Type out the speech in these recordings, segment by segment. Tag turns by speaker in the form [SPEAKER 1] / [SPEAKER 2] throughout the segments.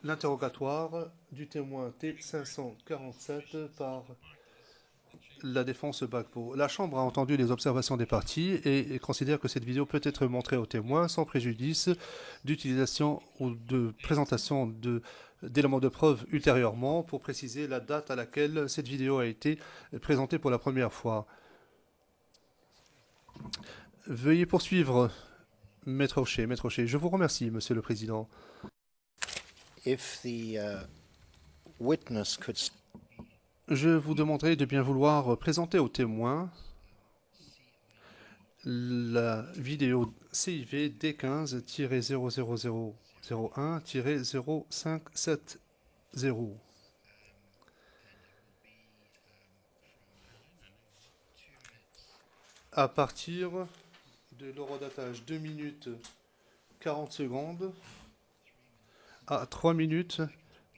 [SPEAKER 1] l'interrogatoire du témoin T547 par la défense Gbagbo. La Chambre a entendu les observations des parties et considère que cette vidéo peut être montrée aux témoins sans préjudice d'utilisation ou de présentation d'éléments de preuve ultérieurement pour préciser la date à laquelle cette vidéo a été présentée pour la première fois. Veuillez poursuivre, Maître O'Shea. Maître O'Shea, je vous remercie, Monsieur le Président.
[SPEAKER 2] If the witness could
[SPEAKER 1] Je vous demanderai de bien vouloir présenter aux témoins la vidéo CIV D15-00001-0570. À partir de l'horodatage 2 minutes 40 secondes à 3 minutes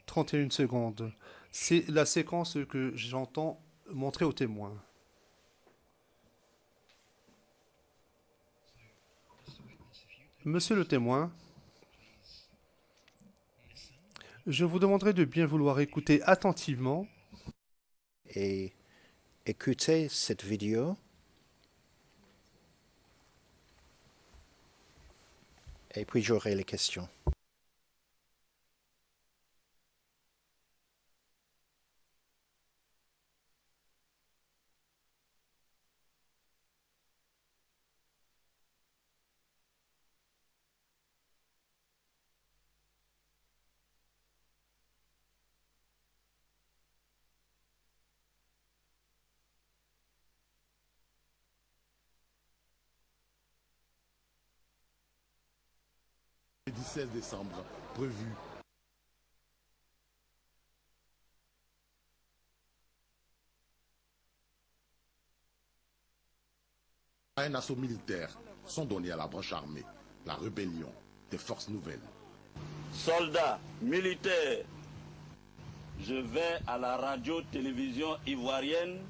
[SPEAKER 1] 31 secondes. C'est la séquence que j'entends montrer aux témoins. Monsieur le témoin, je vous demanderai de bien vouloir écouter attentivement
[SPEAKER 2] et écouter cette vidéo et puis j'aurai les questions.
[SPEAKER 3] Le 17 décembre prévu. Un assaut militaire sont donnés à la branche armée, la rébellion des forces nouvelles.
[SPEAKER 4] Soldats, militaires, je vais à la radio-télévision ivoirienne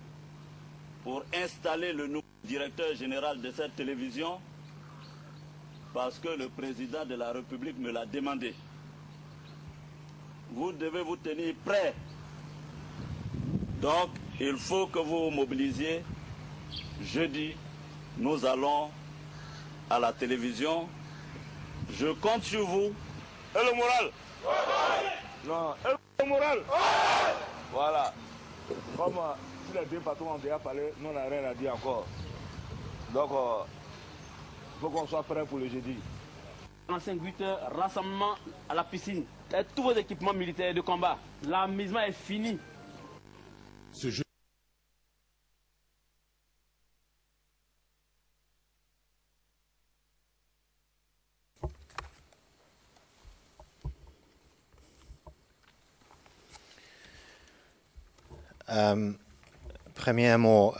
[SPEAKER 4] pour installer le nouveau directeur général de cette télévision parce que le président de la République me l'a demandé. Vous devez vous tenir prêts. Donc, il faut que vous vous mobilisiez. Jeudi, nous allons à la télévision. Je compte sur vous. Et le moral? Non, et le moral? Voilà. Comme tous les deux patrons ont déjà parlé, nous n'avons rien à dire encore. Donc, il faut qu'on soit prêt pour le jeudi.
[SPEAKER 5] 45-8 heures, rassemblement à la piscine. Et tous vos équipements militaires de combat. L'amusement est fini.
[SPEAKER 3] Ce jeu
[SPEAKER 2] Premièrement,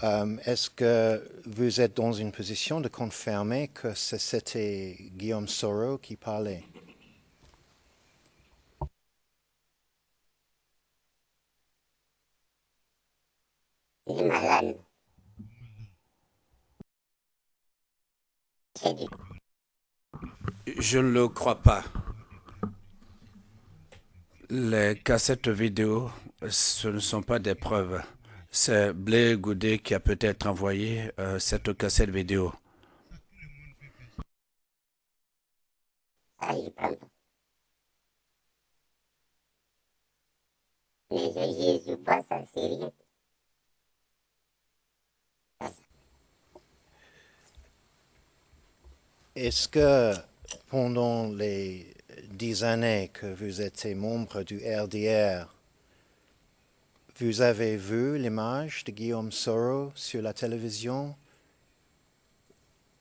[SPEAKER 2] est-ce que vous êtes dans une position de confirmer que c'était Guillaume Soro qui parlait?
[SPEAKER 6] Il est malade. C'est du
[SPEAKER 7] Je ne le crois pas. Les cassettes vidéo, ce ne sont pas des preuves. C'est Blé Goudé qui a peut-être envoyé cette cassette vidéo.
[SPEAKER 6] ça, il parle. Mais Jésus pas ça, c'est rien.
[SPEAKER 2] Est-ce que pendant les 10 années que vous étiez membre du RDR, vous avez vu l'image de Guillaume Soro sur la télévision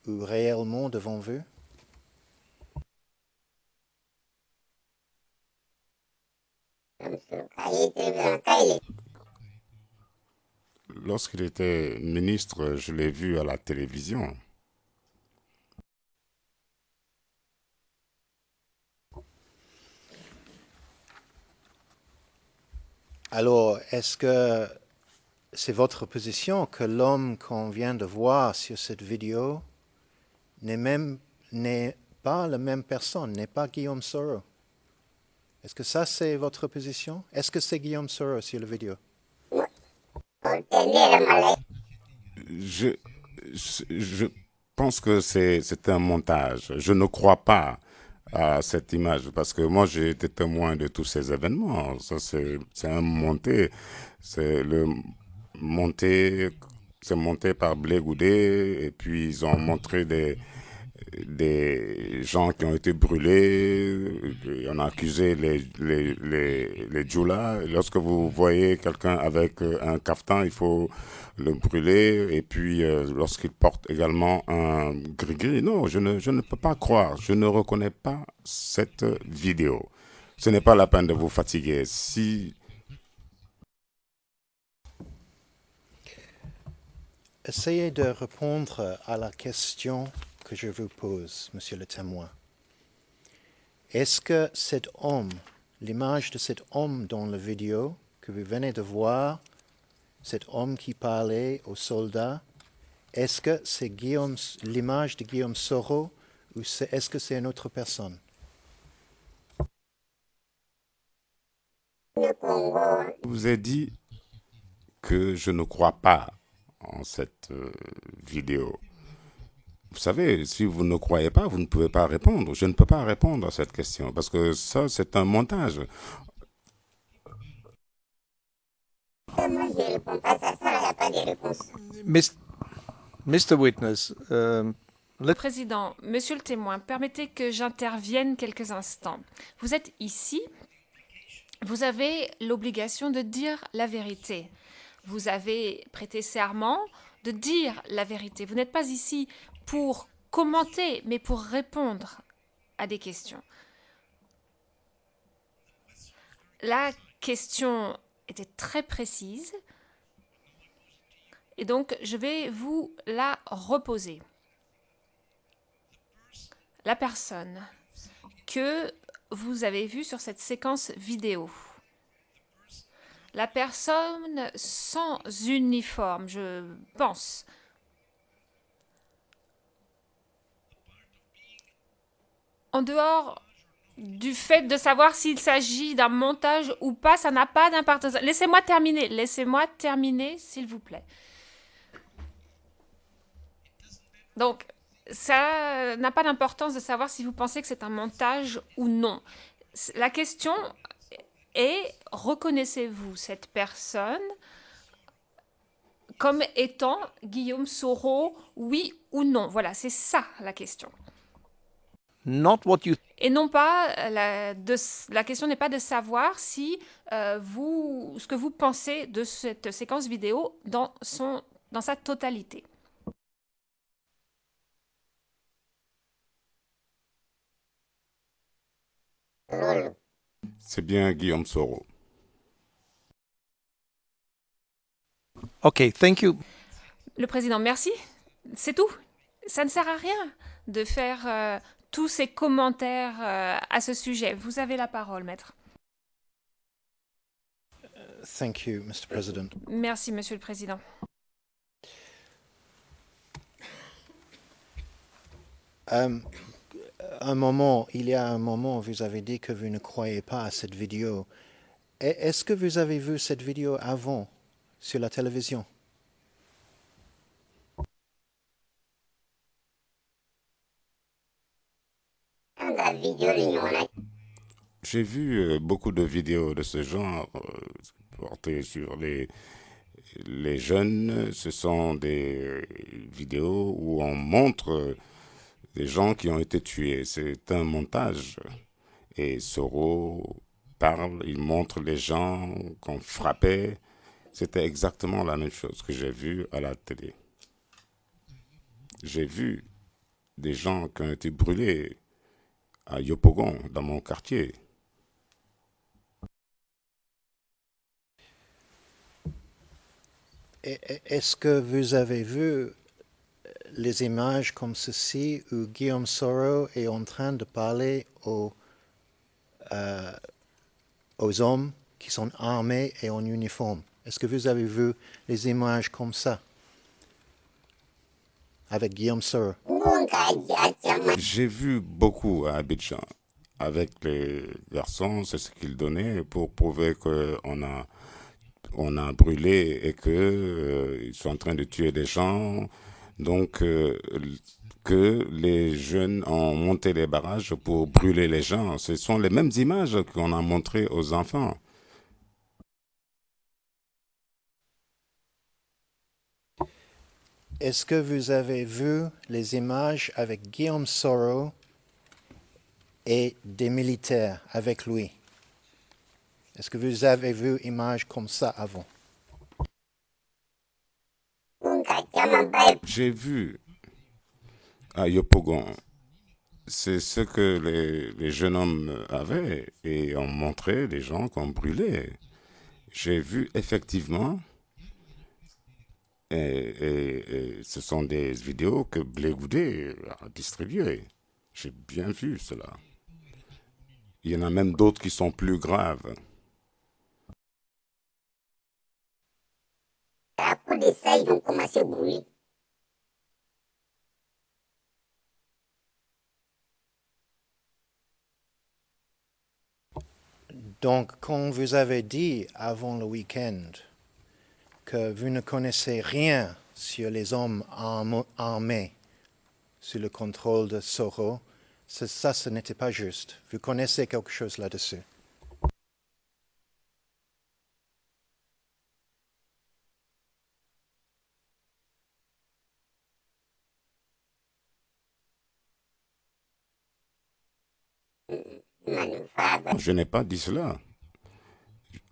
[SPEAKER 2] ou réellement devant vous?
[SPEAKER 6] Comme ça, quand il était quand il est
[SPEAKER 3] lorsqu'il était ministre, je l'ai vu à la télévision.
[SPEAKER 2] Alors, est-ce que c'est votre position que l'homme qu'on vient de voir sur cette vidéo n'est pas la même personne, n'est pas Guillaume Soro? Est-ce que ça, c'est votre position? Est-ce que c'est Guillaume Soro sur la vidéo?
[SPEAKER 8] Je pense que c'est un montage. Je ne crois pas à cette image parce que moi, j'ai été témoin de tous ces événements. Ça, c'est un monté. C'est monté par Blé Goudé et puis ils ont montré des gens qui ont été brûlés, on a accusé les djoulas. Lorsque vous voyez quelqu'un avec un caftan, il faut le brûler. Et puis, lorsqu'il porte également un gris-gris, non, je ne peux pas croire. Je ne reconnais pas cette vidéo. Ce n'est pas la peine de vous fatiguer. Si...
[SPEAKER 2] Essayez de répondre à la question que je vous pose, monsieur le témoin. Est-ce que cet homme, l'image de cet homme dans la vidéo que vous venez de voir, cet homme qui parlait aux soldats, est-ce que c'est l'image de Guillaume Soro ou est-ce que c'est une autre personne?
[SPEAKER 8] Je vous ai dit que je ne crois pas en cette vidéo. Vous savez, si vous ne croyez pas, vous ne pouvez pas répondre. Je ne peux pas répondre à cette question parce que ça, c'est un montage.
[SPEAKER 1] Mr. Witness,
[SPEAKER 9] Président, monsieur le témoin, permettez que j'intervienne quelques instants. Vous êtes ici, vous avez l'obligation de dire la vérité. Vous avez prêté serment de dire la vérité. Vous n'êtes pas ici pour commenter, mais pour répondre à des questions. La question était très précise et donc je vais vous la reposer. La personne que vous avez vue sur cette séquence vidéo, la personne sans uniforme, je pense, en dehors du fait de savoir s'il s'agit d'un montage ou pas, ça n'a pas d'importance. Laissez-moi terminer, s'il vous plaît. Donc, ça n'a pas d'importance de savoir si vous pensez que c'est un montage ou non. La question est, reconnaissez-vous cette personne comme étant Guillaume Soro, oui ou non? Voilà, c'est ça la question. Et non pas, la question n'est pas de savoir si ce que vous pensez de cette séquence vidéo dans sa totalité.
[SPEAKER 8] C'est bien Guillaume Soro.
[SPEAKER 1] OK, thank you.
[SPEAKER 9] Le président, merci. C'est tout. Ça ne sert à rien de faire tous ces commentaires à ce sujet. Vous avez la parole, maître.
[SPEAKER 2] Thank you, Mr. President.
[SPEAKER 9] Merci, monsieur le président.
[SPEAKER 2] Il y a un moment, vous avez dit que vous ne croyez pas à cette vidéo. Est-ce que vous avez vu cette vidéo avant sur la télévision?
[SPEAKER 8] J'ai vu beaucoup de vidéos de ce genre portées sur les jeunes. Ce sont des vidéos où on montre des gens qui ont été tués. C'est un montage. Et Soro parle, il montre les gens qu'on frappait. C'était exactement la même chose que j'ai vu à la télé. J'ai vu des gens qui ont été brûlés à Yopougon, dans mon quartier.
[SPEAKER 2] Est-ce que vous avez vu les images comme ceci où Guillaume Soro est en train de parler aux hommes qui sont armés et en uniforme? Est-ce que vous avez vu les images comme ça avec Guillaume Soro?
[SPEAKER 8] J'ai vu beaucoup à Abidjan avec les garçons, c'est ce qu'ils donnaient pour prouver qu'on a brûlé et qu'ils sont en train de tuer des gens. Donc, que les jeunes ont monté les barrages pour brûler les gens. Ce sont les mêmes images qu'on a montrées aux enfants.
[SPEAKER 2] Est-ce que vous avez vu les images avec Guillaume Soro et des militaires avec lui? Est-ce que vous avez vu une image comme ça avant?
[SPEAKER 8] J'ai vu à Yopougon, c'est ce que les jeunes hommes avaient et ont montré les gens qu'on brûlait. J'ai vu effectivement, et ce sont des vidéos que Blé Goudé a distribuées. J'ai bien vu cela. Il y en a même d'autres qui sont plus graves.
[SPEAKER 6] À coup de ça, ils vont commencer à brûler.
[SPEAKER 2] Donc, quand vous avez dit avant le week-end que vous ne connaissez rien sur les hommes armés sous le contrôle de Soro, ça, ce n'était pas juste. Vous connaissez quelque chose là-dessus.
[SPEAKER 8] Je n'ai pas dit cela.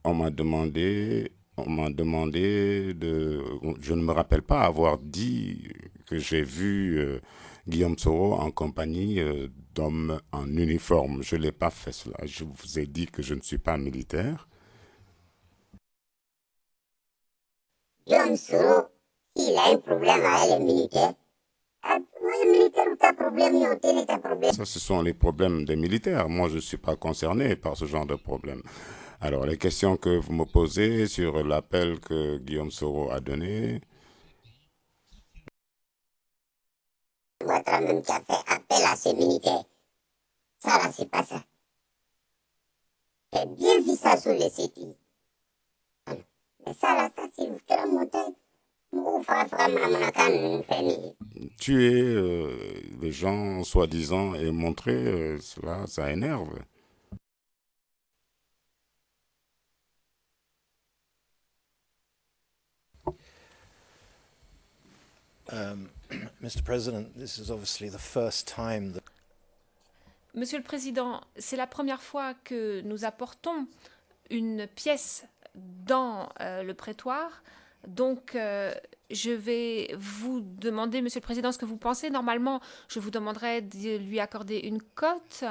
[SPEAKER 8] On m'a demandé de... Je ne me rappelle pas avoir dit que j'ai vu Guillaume Soro en compagnie d'hommes en uniforme. Je ne l'ai pas fait cela. Je vous ai dit que je ne suis pas militaire.
[SPEAKER 6] Guillaume Soro, il a un problème avec les militaires.
[SPEAKER 8] Ça, ce sont les problèmes des militaires. Moi, je ne suis pas concerné par ce genre de problème. Alors, les questions que vous me posez sur l'appel que Guillaume Soro a donné.
[SPEAKER 6] Votre même qui a fait appel à ces militaires. Ça, là, c'est pas ça. J'ai bien vu ça sur les sites. Mais ça, là, ça, c'est vraiment montagne.
[SPEAKER 8] Tuer les gens soi-disant et montrer cela, ça énerve.
[SPEAKER 2] Mr. President, this is obviously the first time that...
[SPEAKER 9] Monsieur le Président, c'est la première fois que nous apportons une pièce dans le prétoire. Donc, je vais vous demander, Monsieur le Président, ce que vous pensez. Normalement, je vous demanderai de lui accorder une cote,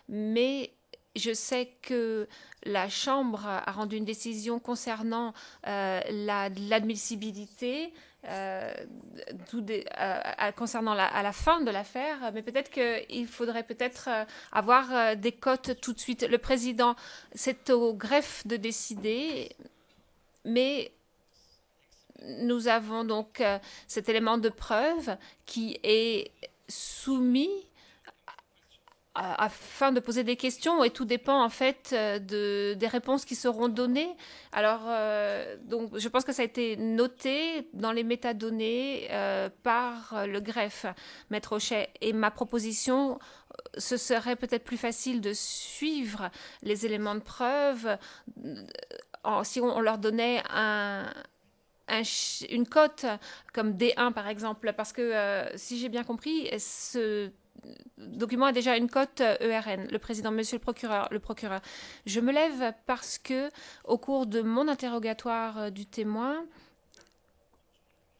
[SPEAKER 9] mais je sais que la Chambre a rendu une décision concernant l'admissibilité concernant à la fin de l'affaire, mais peut-être qu'il faudrait avoir des cotes tout de suite. Le Président, c'est au greffe de décider, mais nous avons donc cet élément de preuve qui est soumis afin de poser des questions, et tout dépend en fait des réponses qui seront données. Alors, donc, je pense que ça a été noté dans les métadonnées par le greffe, Maître Hochet. Et ma proposition, ce serait peut-être plus facile de suivre les éléments de preuve si on leur donnait une cote comme D1 par exemple, parce que si j'ai bien compris, ce document a déjà une cote ERN. Le président, monsieur le procureur, je me lève parce que au cours de mon interrogatoire du témoin,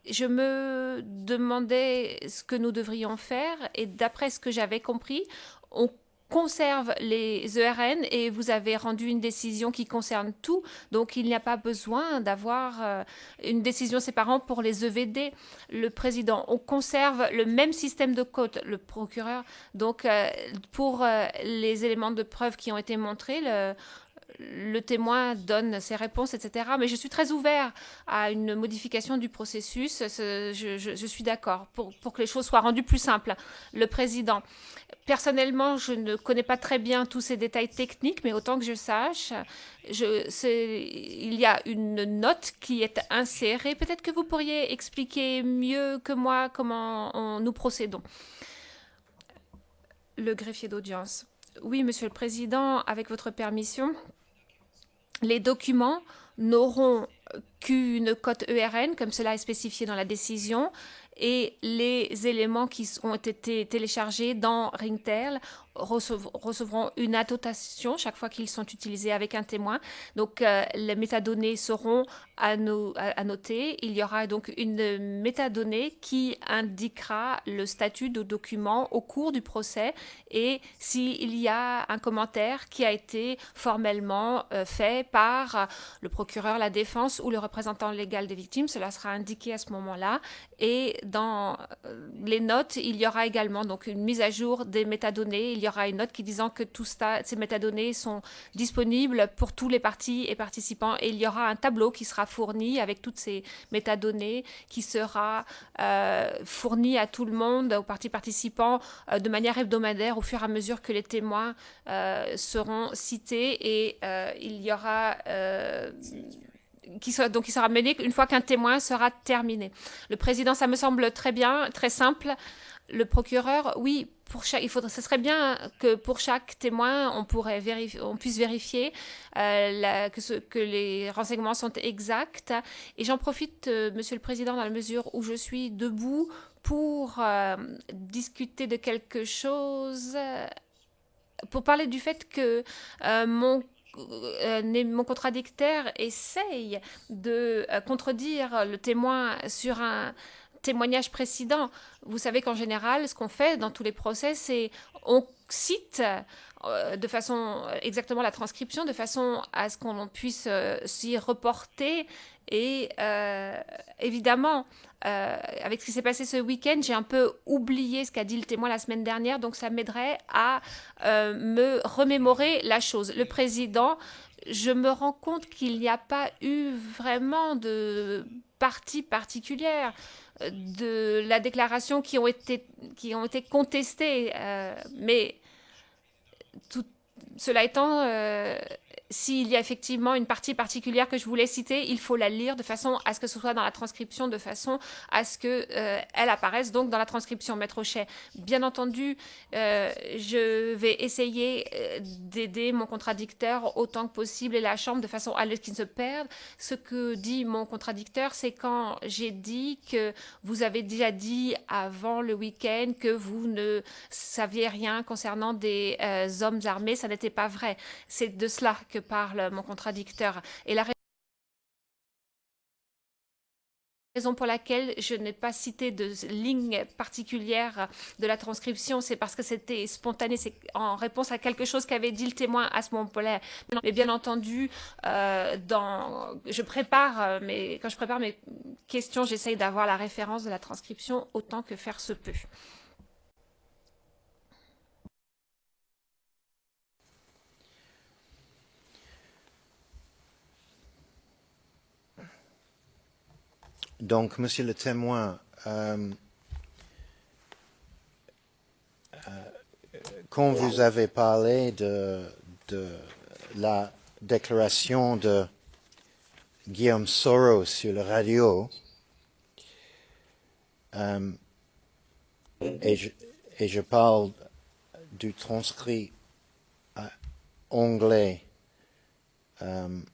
[SPEAKER 9] je me demandais ce que nous devrions faire, et d'après ce que j'avais compris, on conserve les ERN et vous avez rendu une décision qui concerne tout, donc il n'y a pas besoin d'avoir une décision séparant pour les EVD. Le président, on conserve le même système de cote, le procureur, donc pour les éléments de preuve qui ont été montrés, le témoin donne ses réponses, etc. Mais je suis très ouvert à une modification du processus. Je suis d'accord pour que les choses soient rendues plus simples. Le président. Personnellement, je ne connais pas très bien tous ces détails techniques, mais autant que je sache, il y a une note qui est insérée. Peut-être que vous pourriez expliquer mieux que moi comment nous procédons. Le greffier d'audience. Oui, Monsieur le Président, avec votre permission, les documents n'auront qu'une cote ERN, comme cela est spécifié dans la décision, et les éléments qui ont été téléchargés dans Ringtail recevront une annotation chaque fois qu'ils sont utilisés avec un témoin. Donc, les métadonnées seront à noter. Il y aura donc une métadonnée qui indiquera le statut du document au cours du procès et s'il y a un commentaire qui a été formellement fait par le procureur, la défense ou le représentant légal des victimes. Cela sera indiqué à ce moment-là. Et dans les notes, il y aura également donc une mise à jour des métadonnées. Il y aura une note qui disant que ces métadonnées sont disponibles pour tous les parties et participants. Et il y aura un tableau qui sera fourni avec toutes ces métadonnées qui sera fourni à tout le monde, aux parties participants, de manière hebdomadaire au fur et à mesure que les témoins seront cités. Et il y aura... qui sera mené une fois qu'un témoin sera terminé. Le président, ça me semble très bien, très simple. Le procureur, oui, ce serait bien que pour chaque témoin, on puisse vérifier que les renseignements sont exacts. Et j'en profite, Monsieur le Président, dans la mesure où je suis debout pour discuter de quelque chose, pour parler du fait que mon contradicteur essaye de contredire le témoin sur un témoignage précédent. Vous savez qu'en général, ce qu'on fait dans tous les procès, c'est on cite de façon exactement la transcription, de façon à ce qu'on puisse s'y reporter. Et évidemment, avec ce qui s'est passé ce week-end, j'ai un peu oublié ce qu'a dit le témoin la semaine dernière, donc ça m'aiderait à me remémorer la chose. Le président, je me rends compte qu'il n'y a pas eu vraiment de partie particulière de la déclaration qui ont été contestées, mais cela étant, s'il y a effectivement une partie particulière que je voulais citer, il faut la lire de façon à ce que ce soit dans la transcription, de façon à ce qu'elle apparaisse donc dans la transcription. Maître Ochet, bien entendu, je vais essayer d'aider mon contradicteur autant que possible et la Chambre de façon à ce qu'il ne se perde. Ce que dit mon contradicteur, c'est quand j'ai dit que vous avez déjà dit avant le week-end que vous ne saviez rien concernant des hommes armés, ça n'était pas vrai. C'est de cela que parle mon contradicteur. Et la raison pour laquelle je n'ai pas cité de ligne particulière de la transcription, c'est parce que c'était spontané, c'est en réponse à quelque chose qu'avait dit le témoin à ce moment-là. Mais bien entendu, quand je prépare mes questions, j'essaye d'avoir la référence de la transcription autant que faire se peut.
[SPEAKER 2] Donc, monsieur le témoin, quand vous avez parlé de la déclaration de Guillaume Soros sur la radio, et je parle du transcrit anglais, I'm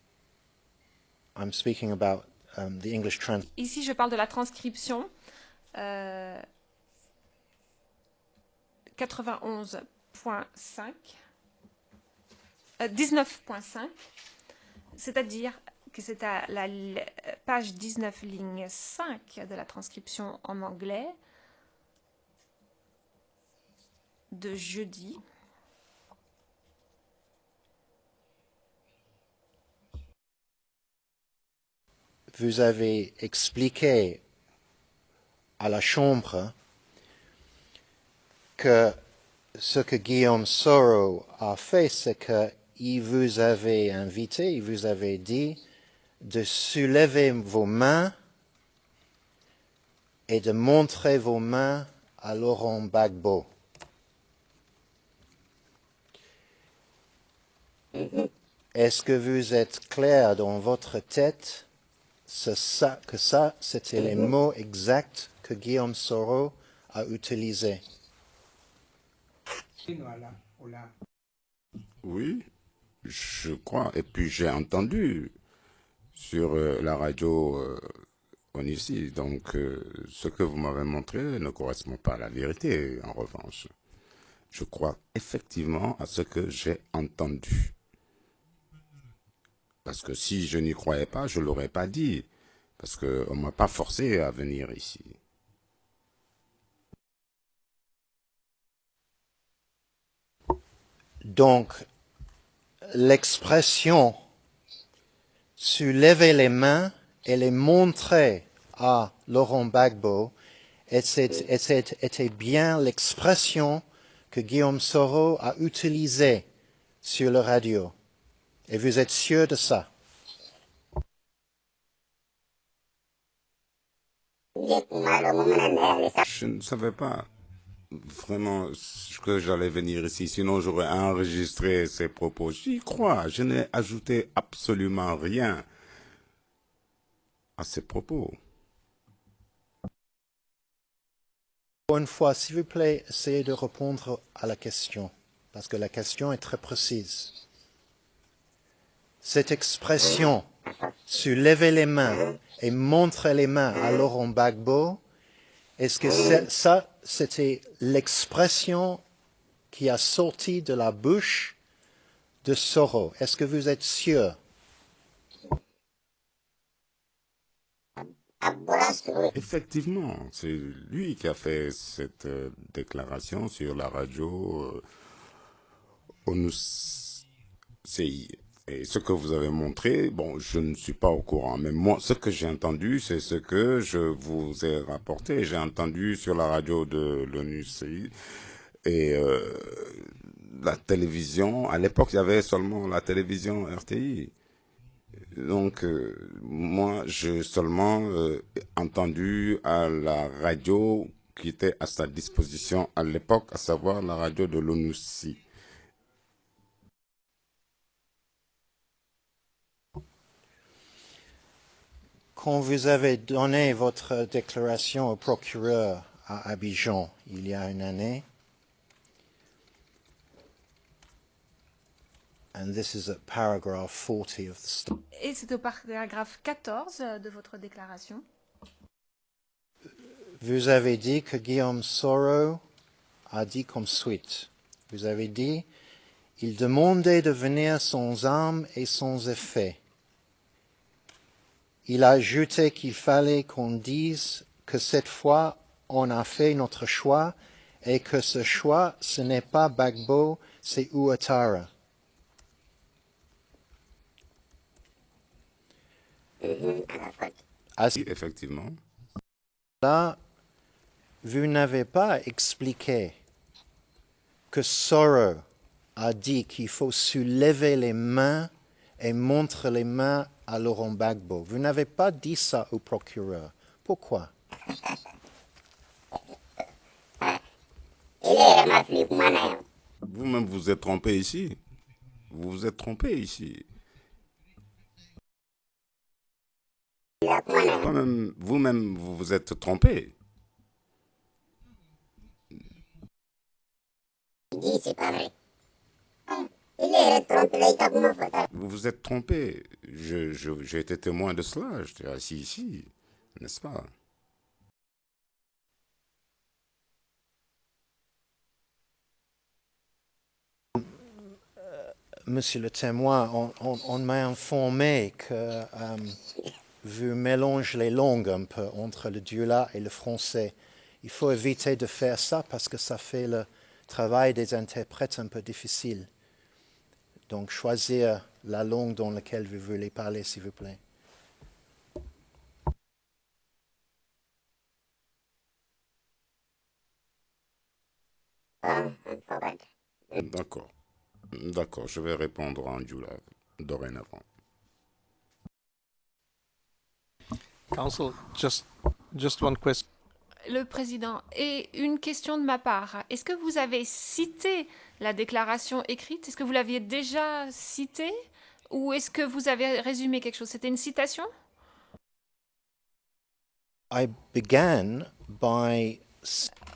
[SPEAKER 2] speaking about the English
[SPEAKER 9] Ici, je parle de la transcription 91.5, 19.5, c'est-à-dire que c'est à la page 19, ligne 5 de la transcription en anglais de jeudi.
[SPEAKER 2] Vous avez expliqué à la Chambre que ce que Guillaume Soros a fait, c'est il vous avait invité, il vous avait dit de soulever vos mains et de montrer vos mains à Laurent Gbagbo. Est-ce que vous êtes clair dans votre tête que ça, c'était les mots exacts que Guillaume Soro a utilisés?
[SPEAKER 8] Oui, je crois. Et puis j'ai entendu sur la radio ici. Donc ce que vous m'avez montré ne correspond pas à la vérité, en revanche. Je crois effectivement à ce que j'ai entendu. Parce que si je n'y croyais pas, je ne l'aurais pas dit. Parce qu'on ne m'a pas forcé à venir ici.
[SPEAKER 2] Donc, l'expression « soulever les mains et les montrer à Laurent Gbagbo » était bien l'expression que Guillaume Soro a utilisée sur la radio. Et vous êtes sûr de ça?
[SPEAKER 8] Je ne savais pas vraiment que j'allais venir ici, sinon j'aurais enregistré ces propos. J'y crois, je n'ai ajouté absolument rien à ces propos.
[SPEAKER 2] Une fois, s'il vous plaît, essayez de répondre à la question, parce que la question est très précise. Cette expression, soulever les mains et montrer les mains à Laurent Gbagbo, est-ce que ça, c'était l'expression qui a sorti de la bouche de Soro? Est-ce que vous êtes sûr?
[SPEAKER 8] Effectivement, c'est lui qui a fait cette déclaration sur la radio ONUCI. Et ce que vous avez montré, bon, je ne suis pas au courant. Mais moi, ce que j'ai entendu, c'est ce que je vous ai rapporté. J'ai entendu sur la radio de l'ONUCI et la télévision. À l'époque, il y avait seulement la télévision RTI. Donc, moi, j'ai seulement entendu à la radio qui était à sa disposition à l'époque, à savoir la radio de l'ONUCI.
[SPEAKER 2] Quand vous avez donné votre déclaration au procureur à Abidjan il y a une année, and this is at paragraph 40 of the statement.
[SPEAKER 9] Et c'est au paragraphe 14 de votre déclaration.
[SPEAKER 2] Vous avez dit que Guillaume Soro a dit comme suite. Vous avez dit, il demandait de venir sans armes et sans effet. Il a ajouté qu'il fallait qu'on dise que cette fois, on a fait notre choix et que ce choix, ce n'est pas Gbagbo, c'est Ouattara.
[SPEAKER 8] Effectivement.
[SPEAKER 2] Là, vous n'avez pas expliqué que Soro a dit qu'il faut soulever les mains et montrer les mains à Laurent Gbagbo. Vous n'avez pas dit ça au procureur. Pourquoi?
[SPEAKER 8] Vous-même vous êtes trompé ici. Vous vous êtes trompé ici. Vous-même, vous vous êtes trompé. Vous vous êtes trompé. J'ai été témoin de cela. J'étais assis ici, n'est-ce pas?
[SPEAKER 2] Monsieur le témoin, on m'a informé que vous mélangez les langues un peu entre le dioula et le français. Il faut éviter de faire ça parce que ça fait le travail des interprètes un peu difficile. Donc, choisir la langue dans laquelle vous voulez parler, s'il vous plaît.
[SPEAKER 8] D'accord. D'accord, je vais répondre en Djoula dorénavant.
[SPEAKER 10] Council, just one question.
[SPEAKER 9] Le président, et une question de ma part. Est-ce que vous avez cité la déclaration écrite? Est-ce que vous l'aviez déjà citée? Ou est-ce que vous avez résumé quelque chose? C'était une citation?
[SPEAKER 2] I began by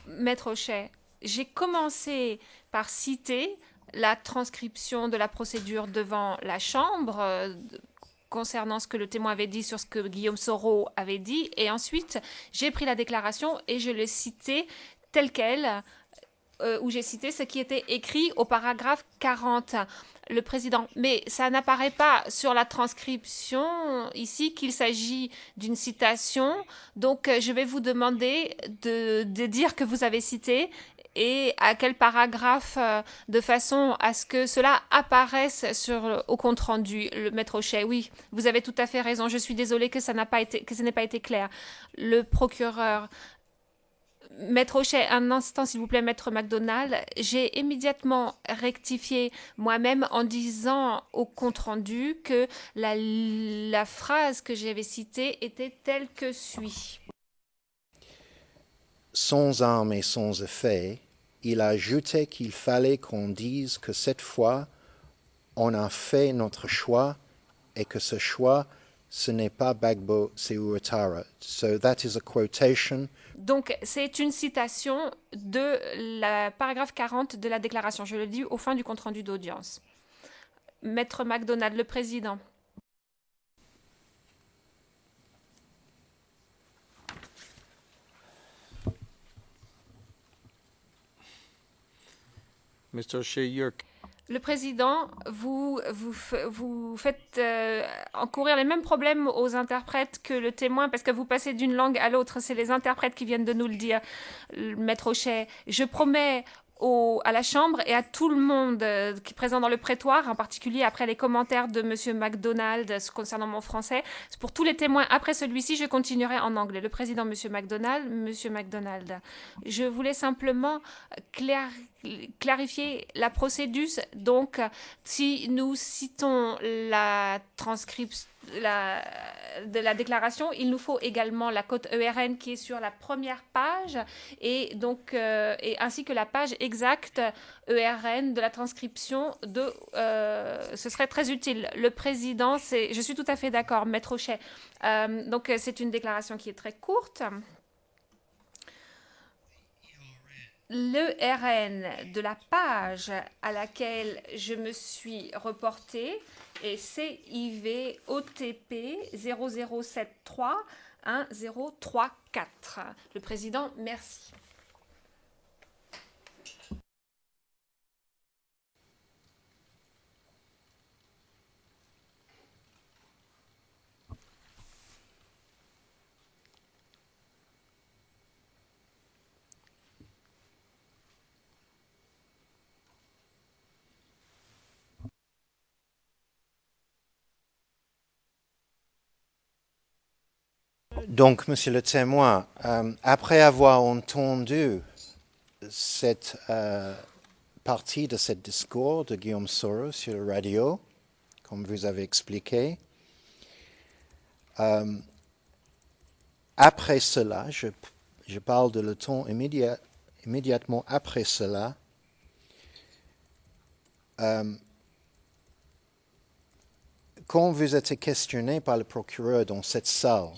[SPEAKER 9] Maître O'Shea, j'ai commencé par citer la transcription de la procédure devant la Chambre concernant ce que le témoin avait dit sur ce que Guillaume Soro avait dit. Et ensuite, j'ai pris la déclaration et je l'ai citée telle qu'elle, où j'ai cité ce qui était écrit au paragraphe 40. Le président, mais ça n'apparaît pas sur la transcription ici qu'il s'agit d'une citation. Donc, je vais vous demander de dire que vous avez cité et à quel paragraphe, de façon à ce que cela apparaisse au compte-rendu. Le maître O'Shea, oui, vous avez tout à fait raison. Je suis désolée que ce n'ait pas été clair. Le procureur... Maître O'Shea, un instant s'il vous plaît, Maître MacDonald. J'ai immédiatement rectifié moi-même en disant au compte-rendu que la phrase que j'avais citée était telle que suit.
[SPEAKER 2] Sans armes et sans effet, il a ajouté qu'il fallait qu'on dise que cette fois, on a fait notre choix et que ce choix, ce n'est pas Gbagbo, c'est Ouattara. So that is a quotation.
[SPEAKER 9] Donc, c'est une citation de la paragraphe 40 de la déclaration. Je le dis au fin du compte-rendu d'audience. Maître MacDonald, le président.
[SPEAKER 10] Mr. O'Shea,
[SPEAKER 9] Le président, vous faites encourir les mêmes problèmes aux interprètes que le témoin parce que vous passez d'une langue à l'autre. C'est les interprètes qui viennent de nous le dire, Maître O'Shea. Je promets à la Chambre et à tout le monde qui est présent dans le prétoire, en particulier après les commentaires de M. MacDonald concernant mon français. Pour tous les témoins, après celui-ci, je continuerai en anglais. Le président, M. MacDonald, je voulais simplement clarifier la procédure. Donc, si nous citons la transcription de la déclaration, il nous faut également la cote ERN qui est sur la première page et donc ainsi que la page exacte ERN de la transcription ce serait très utile. Le président, je suis tout à fait d'accord, Maître O'Shea. Donc c'est une déclaration qui est très courte. L'ERN de la page à laquelle je me suis reportée est CIV OTP 0073 1034. Le président, merci.
[SPEAKER 2] Donc, monsieur le témoin, après avoir entendu cette partie de ce discours de Guillaume Soro sur la radio, comme vous avez expliqué, après cela, je parle de le temps immédiatement après cela, quand vous êtes questionné par le procureur dans cette salle,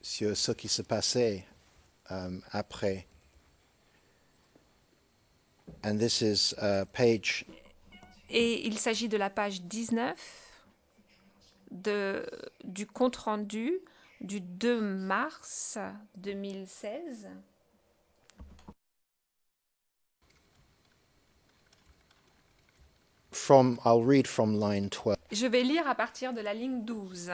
[SPEAKER 2] sur ce qui se passait après. And this is page.
[SPEAKER 9] Et il s'agit de la page 19 du compte-rendu du 2 mars 2016.
[SPEAKER 2] I'll read from line 12.
[SPEAKER 9] Je vais lire à partir de la ligne 12.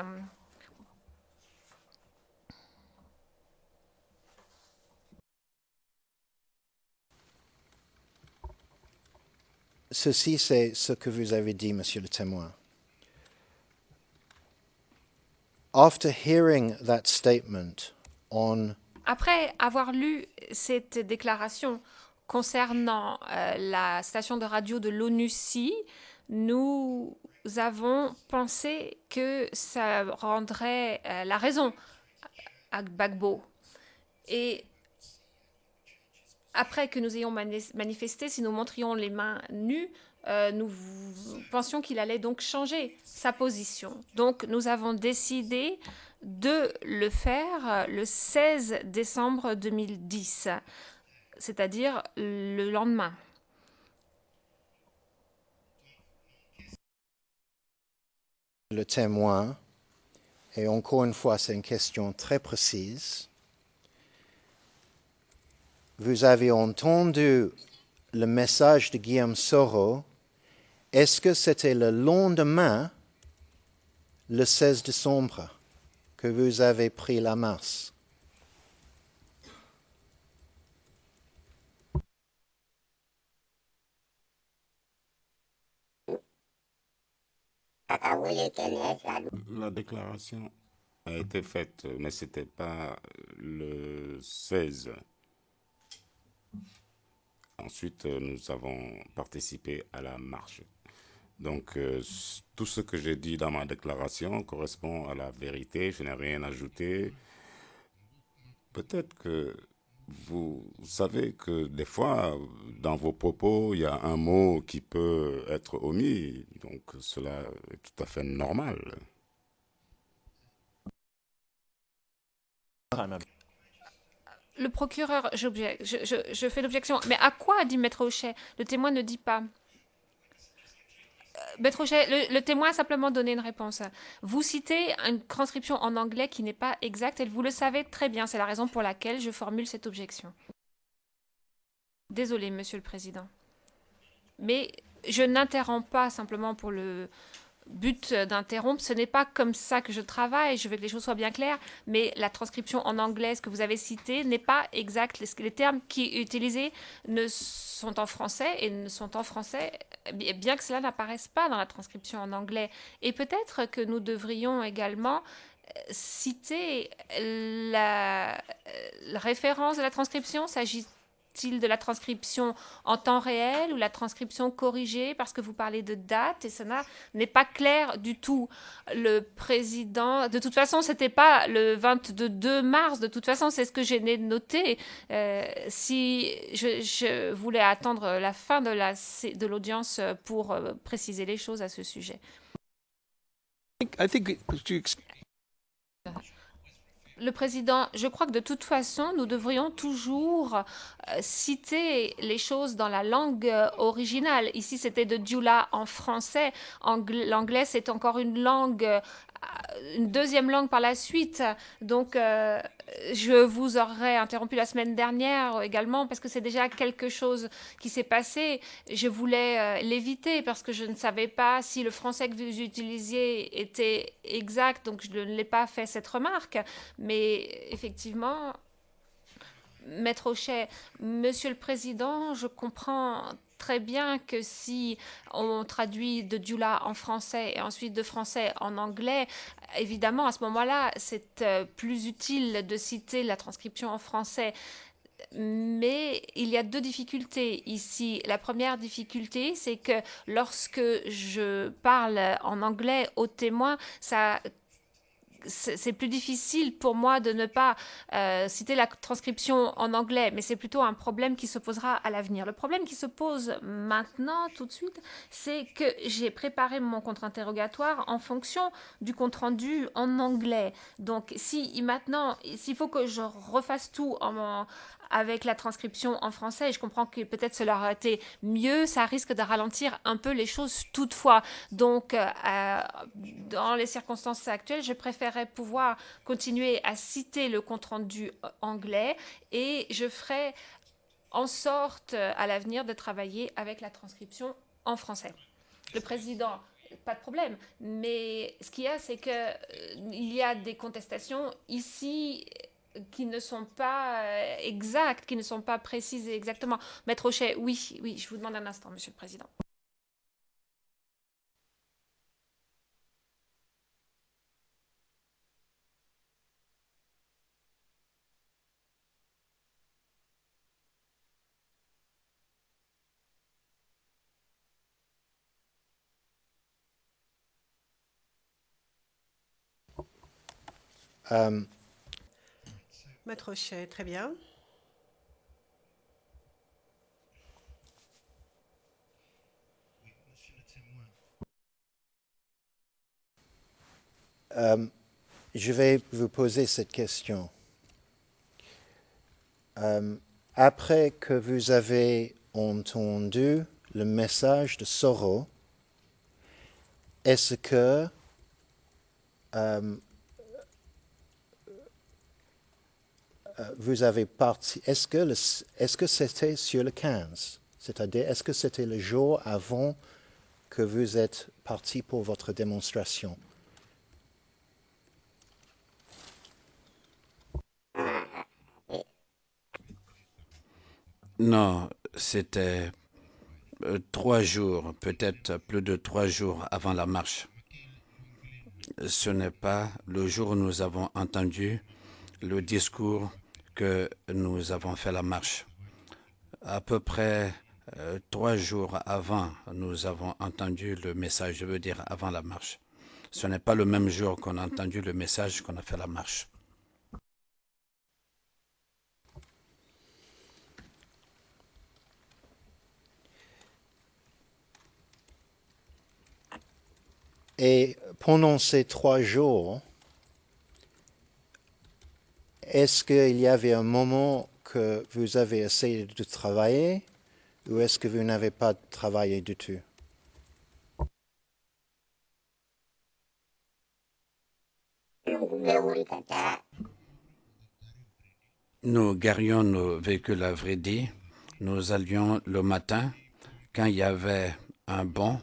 [SPEAKER 2] Ceci, c'est ce que vous avez dit, monsieur le témoin. After hearing that statement
[SPEAKER 9] Après avoir lu cette déclaration concernant la station de radio de l'ONUCI nous avons pensé que ça rendrait la raison à Gbagbo. Et après que nous ayons manifesté, si nous montrions les mains nues, nous pensions qu'il allait donc changer sa position. Donc nous avons décidé de le faire le 16 décembre 2010, c'est-à-dire le lendemain.
[SPEAKER 2] Le témoin, et encore une fois, c'est une question très précise. Vous avez entendu le message de Guillaume Soro. Est-ce que c'était le lendemain, le 16 décembre, que vous avez pris la marche?
[SPEAKER 8] La déclaration a été faite, mais ce n'était pas le 16. Ensuite, nous avons participé à la marche. Donc, tout ce que j'ai dit dans ma déclaration correspond à la vérité. Je n'ai rien ajouté. Peut-être que vous savez que des fois, dans vos propos, il y a un mot qui peut être omis. Donc, cela est tout à fait normal.
[SPEAKER 9] Le procureur, je fais l'objection. Mais à quoi, dit Maître Hochet? Le témoin ne dit pas. Maître Hochet, le témoin a simplement donné une réponse. Vous citez une transcription en anglais qui n'est pas exacte et vous le savez très bien. C'est la raison pour laquelle je formule cette objection. Désolé, Monsieur le Président. Mais je n'interromps pas simplement pour le but d'interrompre. Ce n'est pas comme ça que je travaille. Je veux que les choses soient bien claires. Mais la transcription en anglais que vous avez citée n'est pas exacte. Les termes qui sont utilisés sont en français et ne sont en français, bien que cela n'apparaisse pas dans la transcription en anglais. Et peut-être que nous devrions également citer la référence de la transcription. S'agit-il de la transcription en temps réel ou la transcription corrigée, parce que vous parlez de date et ça n'est pas clair du tout. Le président, de toute façon, c'était pas le 22 mars, de toute façon, c'est ce que j'ai noté. Si je voulais attendre la fin de l'audience pour préciser les choses à ce sujet. Le président, je crois que de toute façon, nous devrions toujours citer les choses dans la langue originale. Ici, c'était de Djoula en français. L'anglais, c'est encore une langue, une deuxième langue par la suite. Donc, je vous aurais interrompu la semaine dernière également parce que c'est déjà quelque chose qui s'est passé. Je voulais l'éviter parce que je ne savais pas si le français que vous utilisiez était exact. Donc, je ne l'ai pas fait cette remarque. Mais effectivement, Maître Hochet, Monsieur le Président, je comprends très bien que si on traduit de Djoula en français et ensuite de français en anglais, évidemment, à ce moment-là, c'est plus utile de citer la transcription en français. Mais il y a deux difficultés ici. La première difficulté, c'est que lorsque je parle en anglais aux témoins, c'est plus difficile pour moi de ne pas citer la transcription en anglais, mais c'est plutôt un problème qui se posera à l'avenir. Le problème qui se pose maintenant, tout de suite, c'est que j'ai préparé mon contre-interrogatoire en fonction du compte-rendu en anglais. Donc, maintenant, s'il faut que je refasse tout avec la transcription en français, et je comprends que peut-être cela aurait été mieux, ça risque de ralentir un peu les choses toutefois. Donc, dans les circonstances actuelles, je préférerais pouvoir continuer à citer le compte-rendu anglais et je ferai en sorte à l'avenir de travailler avec la transcription en français. Le président, pas de problème, mais ce qu'il y a, c'est qu'il y a des contestations ici qui ne sont pas exactes, qui ne sont pas précises exactement. Maître Hochet, oui, je vous demande un instant, Monsieur le Président.
[SPEAKER 11] Maître O'Shea, très bien.
[SPEAKER 2] Je vais vous poser cette question. Après que vous avez entendu le message de Soro, est-ce que vous avez parti, est-ce que c'était sur le 15? C'est-à-dire, est-ce que c'était le jour avant que vous êtes parti pour votre démonstration?
[SPEAKER 7] Non, c'était 3 jours, peut-être plus de 3 jours avant la marche. Ce n'est pas le jour où nous avons entendu le discours que nous avons fait la marche. À peu près 3 jours avant, nous avons entendu le message, je veux dire avant la marche. Ce n'est pas le même jour qu'on a entendu le message qu'on a fait la marche.
[SPEAKER 2] Et pendant ces 3 jours, est-ce qu'il y avait un moment que vous avez essayé de travailler ou est-ce que vous n'avez pas travaillé du tout?
[SPEAKER 7] Nous garions nos véhicules à Vridi. Nous allions le matin. Quand il y avait un bon,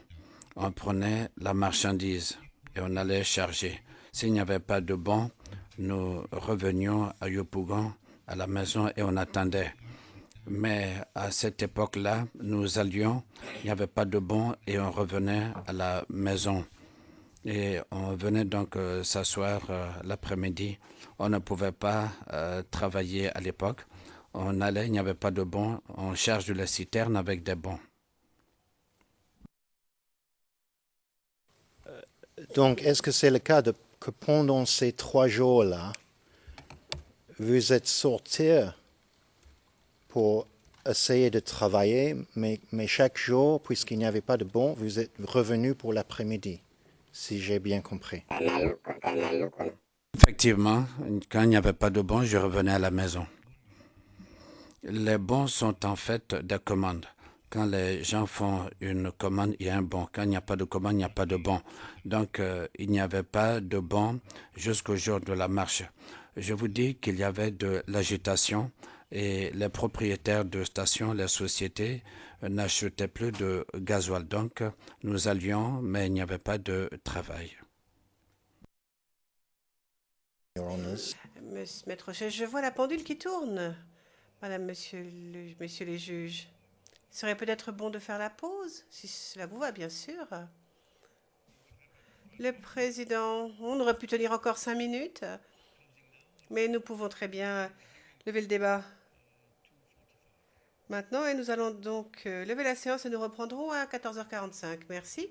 [SPEAKER 7] on prenait la marchandise et on allait charger. S'il n'y avait pas de bon, nous revenions à Yopougon, à la maison, et on attendait. Mais à cette époque-là, nous allions, il n'y avait pas de bon et on revenait à la maison. Et on venait donc s'asseoir l'après-midi. On ne pouvait pas travailler à l'époque. On allait, il n'y avait pas de bon, on charge de la citerne avec des bons.
[SPEAKER 2] Donc, est-ce que c'est le cas que pendant ces 3 jours-là, vous êtes sortis pour essayer de travailler, mais chaque jour, puisqu'il n'y avait pas de bon, vous êtes revenu pour l'après-midi, si j'ai bien compris?
[SPEAKER 7] Effectivement, quand il n'y avait pas de bon, je revenais à la maison. Les bons sont en fait des commandes. Quand les gens font une commande, il y a un bon. Quand il n'y a pas de commande, il n'y a pas de bon. Donc, il n'y avait pas de bon jusqu'au jour de la marche. Je vous dis qu'il y avait de l'agitation et les propriétaires de stations, les sociétés, n'achetaient plus de gasoil. Donc, nous allions, mais il n'y avait pas de travail.
[SPEAKER 11] Maître O'Shea, je vois la pendule qui tourne. Madame, messieurs les juges, il serait peut-être bon de faire la pause, si cela vous va, bien sûr. Le président, on aurait pu tenir encore 5 minutes, mais nous pouvons très bien lever le débat maintenant et nous allons donc lever la séance et nous reprendrons à 14h45. Merci.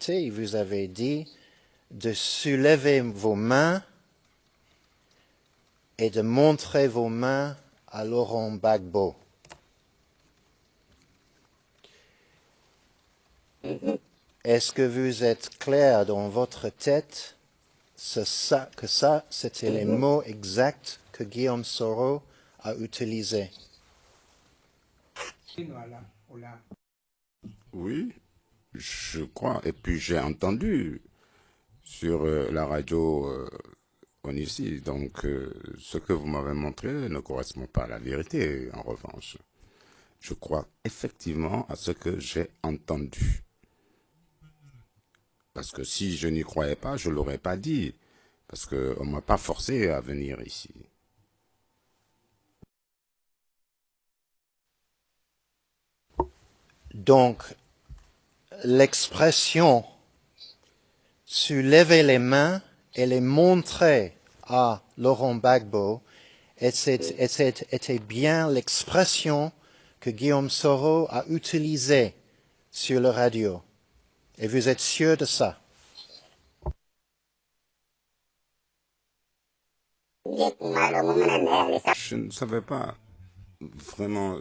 [SPEAKER 2] Il vous avait dit de soulever vos mains et de montrer vos mains à Laurent Gbagbo. Est-ce que vous êtes clair dans votre tête que ça, c'était les mots exacts que Guillaume Soro a utilisés?
[SPEAKER 8] Oui, je crois. Et puis j'ai entendu sur la radio ici. Donc ce que vous m'avez montré ne correspond pas à la vérité, en revanche. Je crois effectivement à ce que j'ai entendu. Parce que si je n'y croyais pas, je ne l'aurais pas dit. Parce qu'on ne m'a pas forcé à venir ici.
[SPEAKER 2] Donc, l'expression su lever les mains et les montrer à Laurent Gbagbo était bien l'expression que Guillaume Soro a utilisée sur la radio. Et vous êtes sûr de ça?
[SPEAKER 8] Je ne savais pas vraiment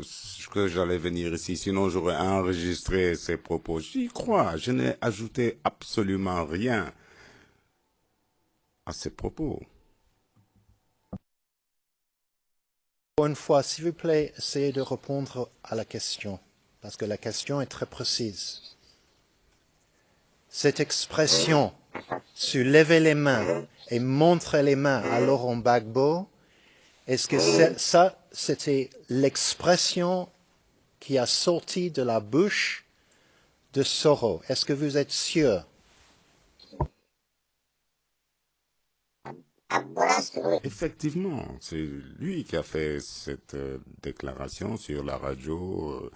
[SPEAKER 8] que j'allais venir ici, sinon j'aurais enregistré ces propos. J'y crois, je n'ai ajouté absolument rien à ces propos.
[SPEAKER 2] Une fois, s'il vous plaît, essayez de répondre à la question, parce que la question est très précise. Cette expression, se lever les mains et montrer les mains à Laurent Gbagbo, est-ce que ça, c'était l'expression qui a sorti de la bouche de Soro? Est-ce que vous êtes sûr?
[SPEAKER 8] Effectivement, c'est lui qui a fait cette déclaration sur la radio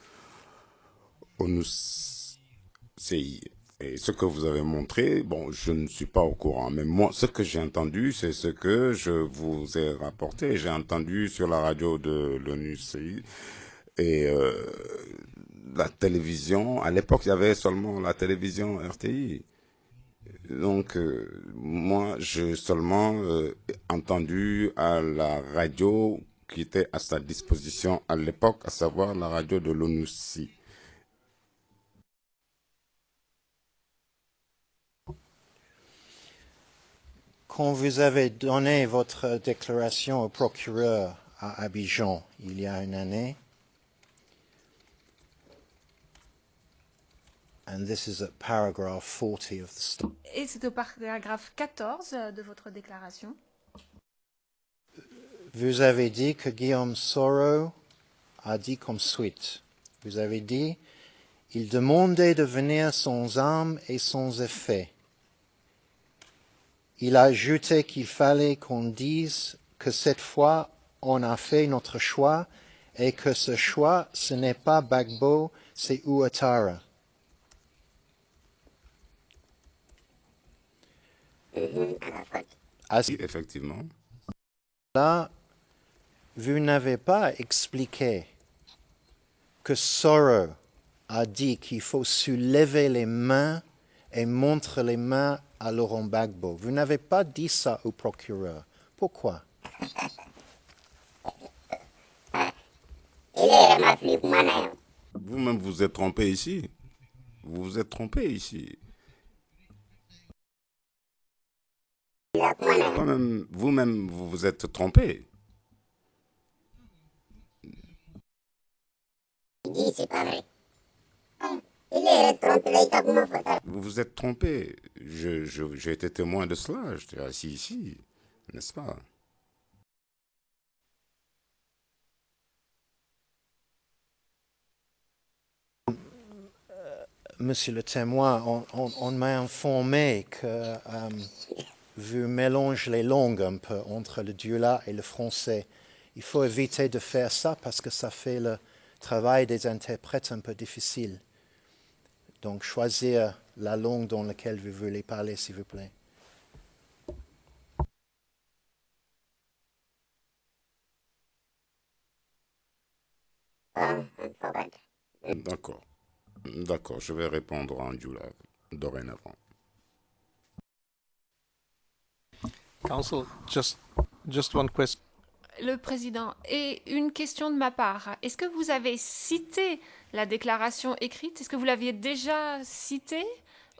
[SPEAKER 8] ONUCI. Et ce que vous avez montré, bon, je ne suis pas au courant, mais moi, ce que j'ai entendu, c'est ce que je vous ai rapporté. J'ai entendu sur la radio de l'ONUCI et la télévision. À l'époque, il y avait seulement la télévision RTI. Donc, moi, j'ai seulement entendu à la radio qui était à sa disposition à l'époque, à savoir la radio de l'ONUCI.
[SPEAKER 2] Quand vous avez donné votre déclaration au procureur à Abidjan il y a une année, and this is at paragraph 40 of the story.
[SPEAKER 9] Et c'est au paragraphe 14 de votre déclaration.
[SPEAKER 2] Vous avez dit que Guillaume Soro a dit comme suite. Vous avez dit, il demandait de venir sans armes et sans effet. Il a ajouté qu'il fallait qu'on dise que cette fois, on a fait notre choix et que ce choix, ce n'est pas Gbagbo, c'est Ouattara.
[SPEAKER 8] Effectivement.
[SPEAKER 2] Là, vous n'avez pas expliqué que Soro a dit qu'il faut soulever les mains et montrer les mains à Laurent Gbagbo. Vous n'avez pas dit ça au procureur. Pourquoi?
[SPEAKER 8] Vous-même vous êtes trompé ici. Vous vous êtes trompé ici. Vous-même vous vous êtes trompé. Vous vous êtes trompé. J'ai été témoin de cela. J'étais assis ici, n'est-ce pas?
[SPEAKER 2] Monsieur le témoin, on m'a informé que vous mélangez les langues un peu entre le dioula et le français. Il faut éviter de faire ça parce que ça fait le travail des interprètes un peu difficile. Donc, choisir la langue dans laquelle vous voulez parler, s'il vous plaît.
[SPEAKER 8] D'accord. D'accord, je vais répondre en dioula dorénavant.
[SPEAKER 10] Counsel, just one question.
[SPEAKER 9] Le président, et une question de ma part. Est-ce que vous avez cité la déclaration écrite? Est-ce que vous l'aviez déjà citée?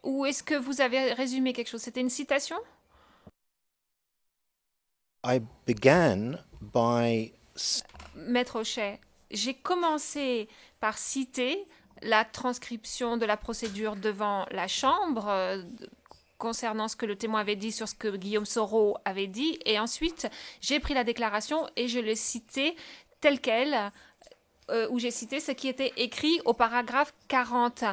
[SPEAKER 9] Ou est-ce que vous avez résumé quelque chose? C'était une citation?
[SPEAKER 2] I began by...
[SPEAKER 9] Maître O'Shea, j'ai commencé par citer la transcription de la procédure devant la Chambre concernant ce que le témoin avait dit sur ce que Guillaume Soro avait dit. Et ensuite, j'ai pris la déclaration et je l'ai citée telle qu'elle, où j'ai cité ce qui était écrit au paragraphe 40.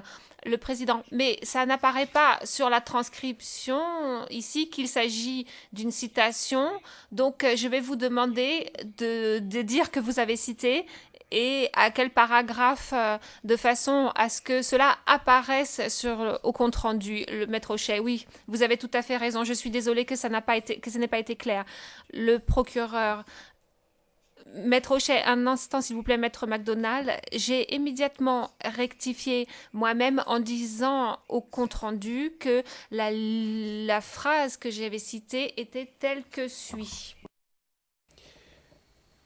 [SPEAKER 9] Le président, mais ça n'apparaît pas sur la transcription ici qu'il s'agit d'une citation. Donc, je vais vous demander de dire que vous avez cité et à quel paragraphe de façon à ce que cela apparaisse au compte-rendu. Le maître O'Shea, oui, vous avez tout à fait raison. Je suis désolée que ça n'ait pas été clair. Le procureur... Maître O'Shea, un instant s'il vous plaît, Maître MacDonald. J'ai immédiatement rectifié moi-même en disant au compte-rendu que la phrase que j'avais citée était telle que suit.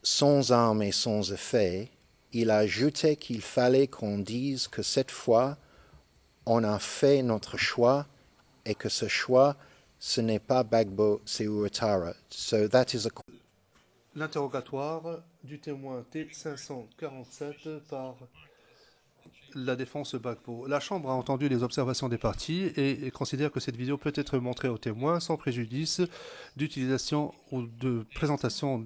[SPEAKER 2] Sans armes et sans effet, il a ajouté qu'il fallait qu'on dise que cette fois, on a fait notre choix et que ce choix, ce n'est pas Gbagbo, c'est Ouattara. So that is a...
[SPEAKER 1] L'interrogatoire du témoin T547 par la défense Gbagbo. La Chambre a entendu les observations des parties et considère que cette vidéo peut être montrée aux témoins sans préjudice d'utilisation ou de présentation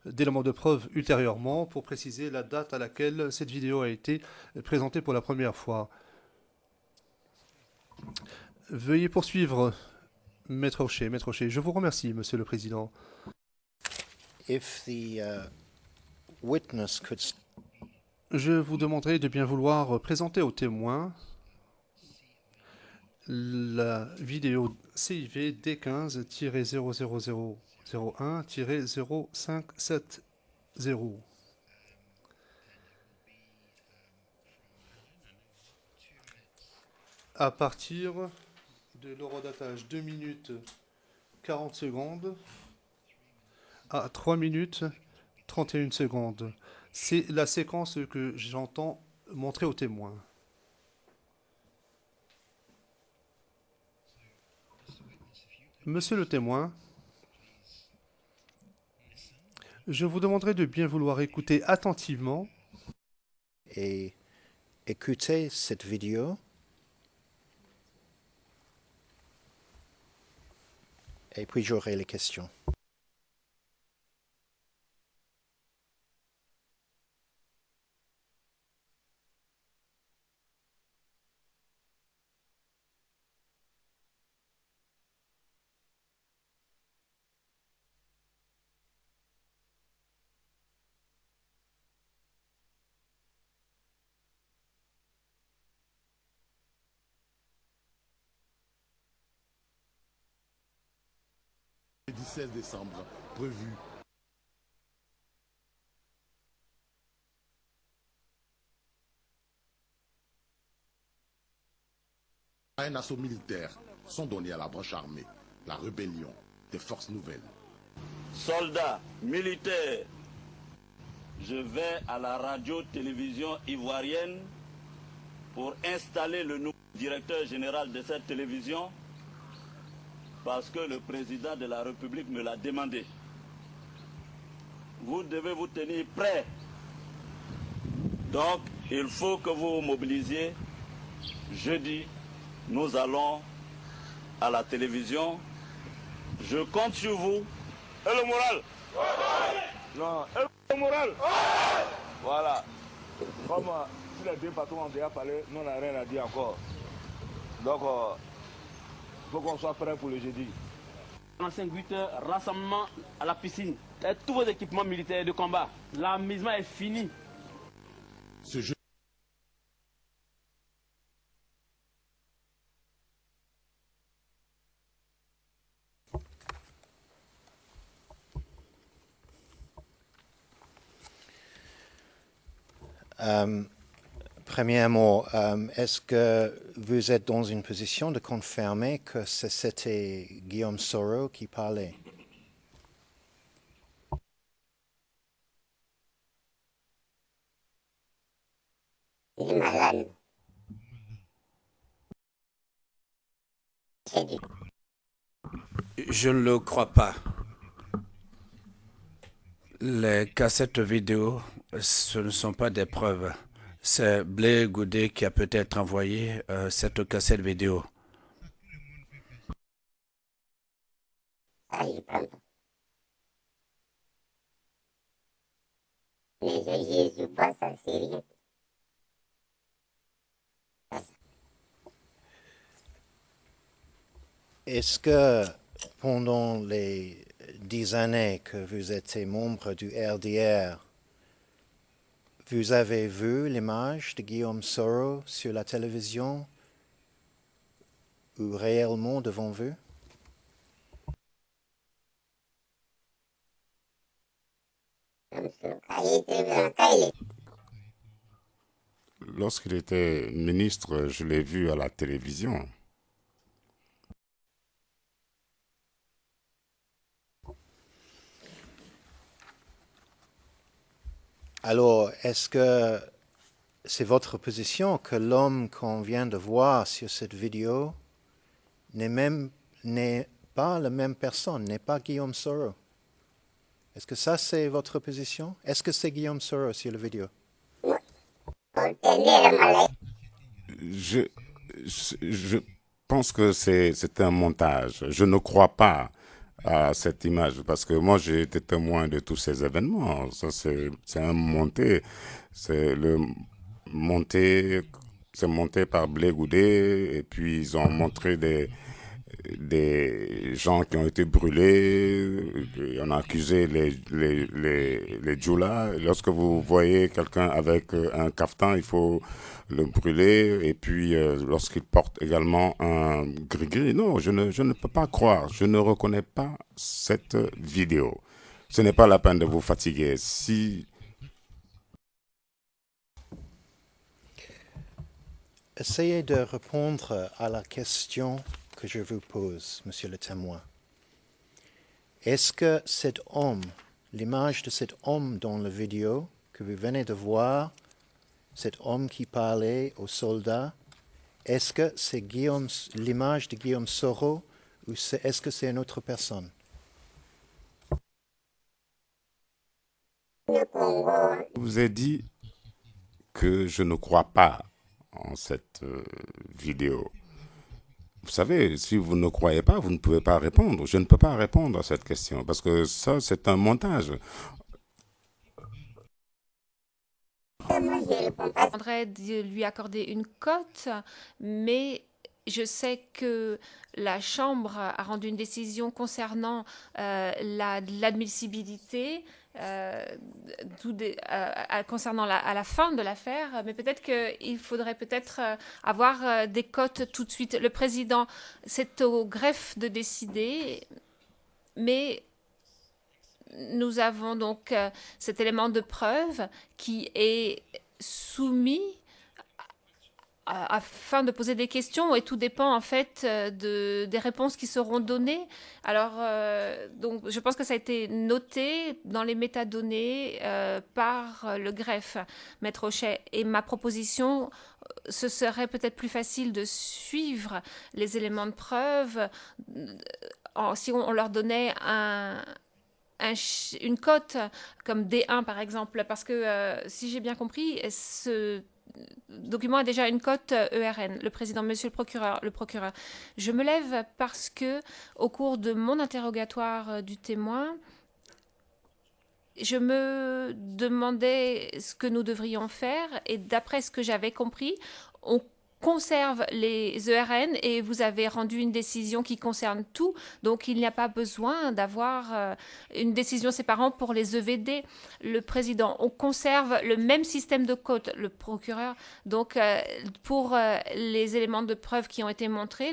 [SPEAKER 1] d'éléments de preuve ultérieurement pour préciser la date à laquelle cette vidéo a été présentée pour la première fois. Veuillez poursuivre, Maître O'Shea. Maître O'Shea, je vous remercie, Monsieur le Président.
[SPEAKER 2] If the witness could...
[SPEAKER 1] Je vous demanderai de bien vouloir présenter aux témoins la vidéo CIV D15-00001-0570. À partir de l'horodatage 2 minutes 40 secondes à 3 minutes 31 secondes. C'est la séquence que j'entends montrer aux témoins. Monsieur le témoin, je vous demanderai de bien vouloir écouter attentivement
[SPEAKER 2] et écouter cette vidéo et puis j'aurai les questions.
[SPEAKER 3] Le 16 décembre prévu. Un assaut militaire sont donnés à la branche armée, la rébellion des forces nouvelles.
[SPEAKER 4] Soldats, militaires, je vais à la radio-télévision ivoirienne pour installer le nouveau directeur général de cette télévision parce que le président de la République me l'a demandé. Vous devez vous tenir prêts. Donc, il faut que vous vous mobilisiez. Jeudi, nous allons à la télévision. Je compte sur vous. Et le moral? Non, et le moral? Voilà. Comme si les deux patrons ont déjà parlé, nous n'avons rien à dire encore. Donc, il faut qu'on soit prêt pour le jeudi.
[SPEAKER 5] 45-8 heures, rassemblement à la piscine. Et tous vos équipements militaires de combat. L'amusement est fini.
[SPEAKER 3] Ce jeu.
[SPEAKER 2] Premièrement, est-ce que vous êtes dans une position de confirmer que c'était Guillaume Soro qui parlait?
[SPEAKER 6] Il est malade.
[SPEAKER 7] Je ne le crois pas. Les cassettes vidéo, ce ne sont pas des preuves. C'est Blé Goudet qui a peut-être envoyé cette cassette vidéo.
[SPEAKER 6] Ça, il prend pas. Mais Jésus pas ça, c'est rien.
[SPEAKER 2] Est-ce que pendant les 10 années que vous étiez membre du RDR, Vous avez vu l'image de Guillaume Soro sur la télévision ou réellement devant vous?
[SPEAKER 8] Lorsqu'il était ministre, je l'ai vu à la télévision.
[SPEAKER 2] Alors, est-ce que c'est votre position que l'homme qu'on vient de voir sur cette vidéo n'est pas la même personne, n'est pas Guillaume Soro? Est-ce que ça, c'est votre position? Est-ce que c'est Guillaume Soro sur la vidéo?
[SPEAKER 8] Je pense que c'est un montage. Je ne crois pas à cette image parce que moi, j'ai été témoin de tous ces événements. Ça, c'est un monté. C'est monté par Blé Goudet et puis ils ont montré des gens qui ont été brûlés, on a accusé les djoulas. Lorsque vous voyez quelqu'un avec un caftan, il faut le brûler. Et puis, lorsqu'il porte également un gris-gris, non, je ne peux pas croire. Je ne reconnais pas cette vidéo. Ce n'est pas la peine de vous fatiguer.
[SPEAKER 2] Essayez de répondre à la question que je vous pose, monsieur le témoin. Est-ce que cet homme, l'image de cet homme dans la vidéo que vous venez de voir, cet homme qui parlait aux soldats, est-ce que c'est l'image de Guillaume Soro ou est-ce que c'est une autre personne?
[SPEAKER 8] Je vous ai dit que je ne crois pas en cette vidéo. Vous savez, si vous ne croyez pas, vous ne pouvez pas répondre. Je ne peux pas répondre à cette question parce que ça, c'est un montage.
[SPEAKER 9] Je voudrais lui accorder une cote, mais je sais que la Chambre a rendu une décision concernant l'admissibilité concernant à la fin de l'affaire, mais peut-être qu'il faudrait avoir des cotes tout de suite. Le président, c'est au greffe de décider, mais nous avons donc cet élément de preuve qui est soumis afin de poser des questions et tout dépend en fait des réponses qui seront données. Alors, donc, je pense que ça a été noté dans les métadonnées par le greffe, Maître Hochet. Et ma proposition, ce serait peut-être plus facile de suivre les éléments de preuve si on leur donnait une cote comme D1 par exemple, parce que si j'ai bien compris, ce document a déjà une cote ERN. Le président, monsieur le procureur, je me lève parce que au cours de mon interrogatoire du témoin, je me demandais ce que nous devrions faire et d'après ce que j'avais compris, on conserve les ERN et vous avez rendu une décision qui concerne tout. Donc, il n'y a pas besoin d'avoir une décision séparante pour les EVD. Le président, on conserve le même système de cote, le procureur. Donc, pour les éléments de preuve qui ont été montrés,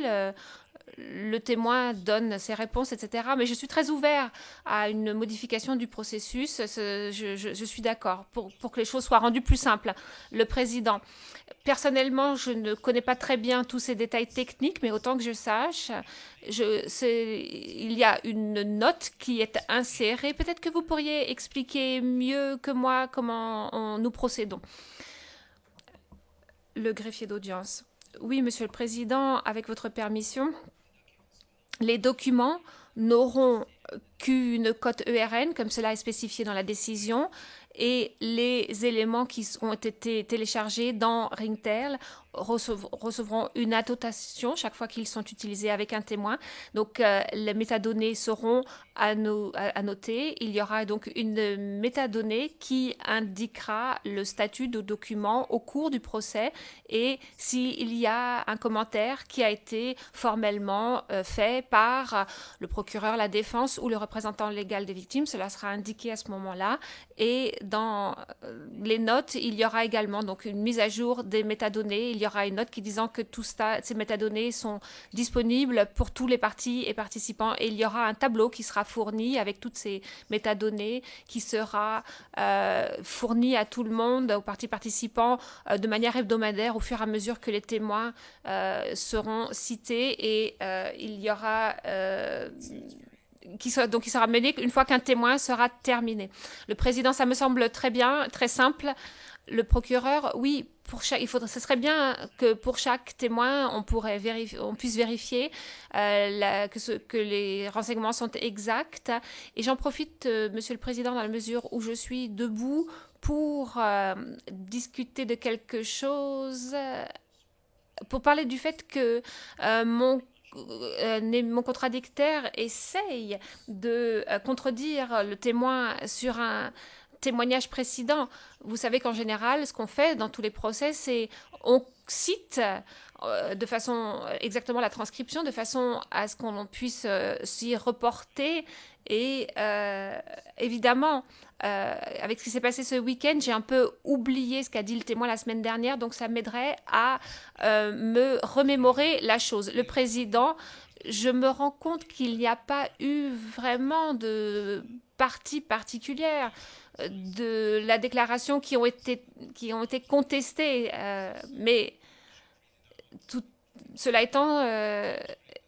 [SPEAKER 9] le témoin donne ses réponses, etc. Mais je suis très ouvert à une modification du processus. Je suis d'accord pour que les choses soient rendues plus simples. Le président, personnellement, je ne connais pas très bien tous ces détails techniques, mais autant que je sache, il y a une note qui est insérée. Peut-être que vous pourriez expliquer mieux que moi comment nous procédons. Le greffier d'audience. Oui, monsieur le président, avec votre permission, les documents n'auront qu'une cote ERN, comme cela est spécifié dans la décision, et les éléments qui ont été téléchargés dans Ringtail recevront une annotation chaque fois qu'ils sont utilisés avec un témoin. Donc, les métadonnées seront à noter. Il y aura donc une métadonnée qui indiquera le statut du document au cours du procès et s'il y a un commentaire qui a été formellement fait par le procureur, la défense ou le représentant légal des victimes, cela sera indiqué à ce moment-là. Et dans les notes, il y aura également donc une mise à jour des métadonnées. Il y aura une note qui disant que ces métadonnées sont disponibles pour tous les parties et participants. Et il y aura un tableau qui sera fourni avec toutes ces métadonnées qui sera fourni à tout le monde, aux parties participants, de manière hebdomadaire au fur et à mesure que les témoins seront cités. Et il y aura... qui sera mené une fois qu'un témoin sera terminé. Le président, ça me semble très bien, très simple. Le procureur, oui, ce serait bien que pour chaque témoin, on puisse vérifier que les renseignements sont exacts. Et j'en profite, Monsieur le Président, dans la mesure où je suis debout pour discuter de quelque chose, pour parler du fait que mon contradicteur essaye de contredire le témoin sur un témoignage précédent. Vous savez qu'en général, ce qu'on fait dans tous les procès, c'est on cite de façon exactement la transcription, de façon à ce qu'on puisse s'y reporter. Et évidemment, avec ce qui s'est passé ce week-end, j'ai un peu oublié ce qu'a dit le témoin la semaine dernière, donc ça m'aiderait à me remémorer la chose. Le président, je me rends compte qu'il n'y a pas eu vraiment de partie particulière de la déclaration qui ont été contestées, mais cela étant,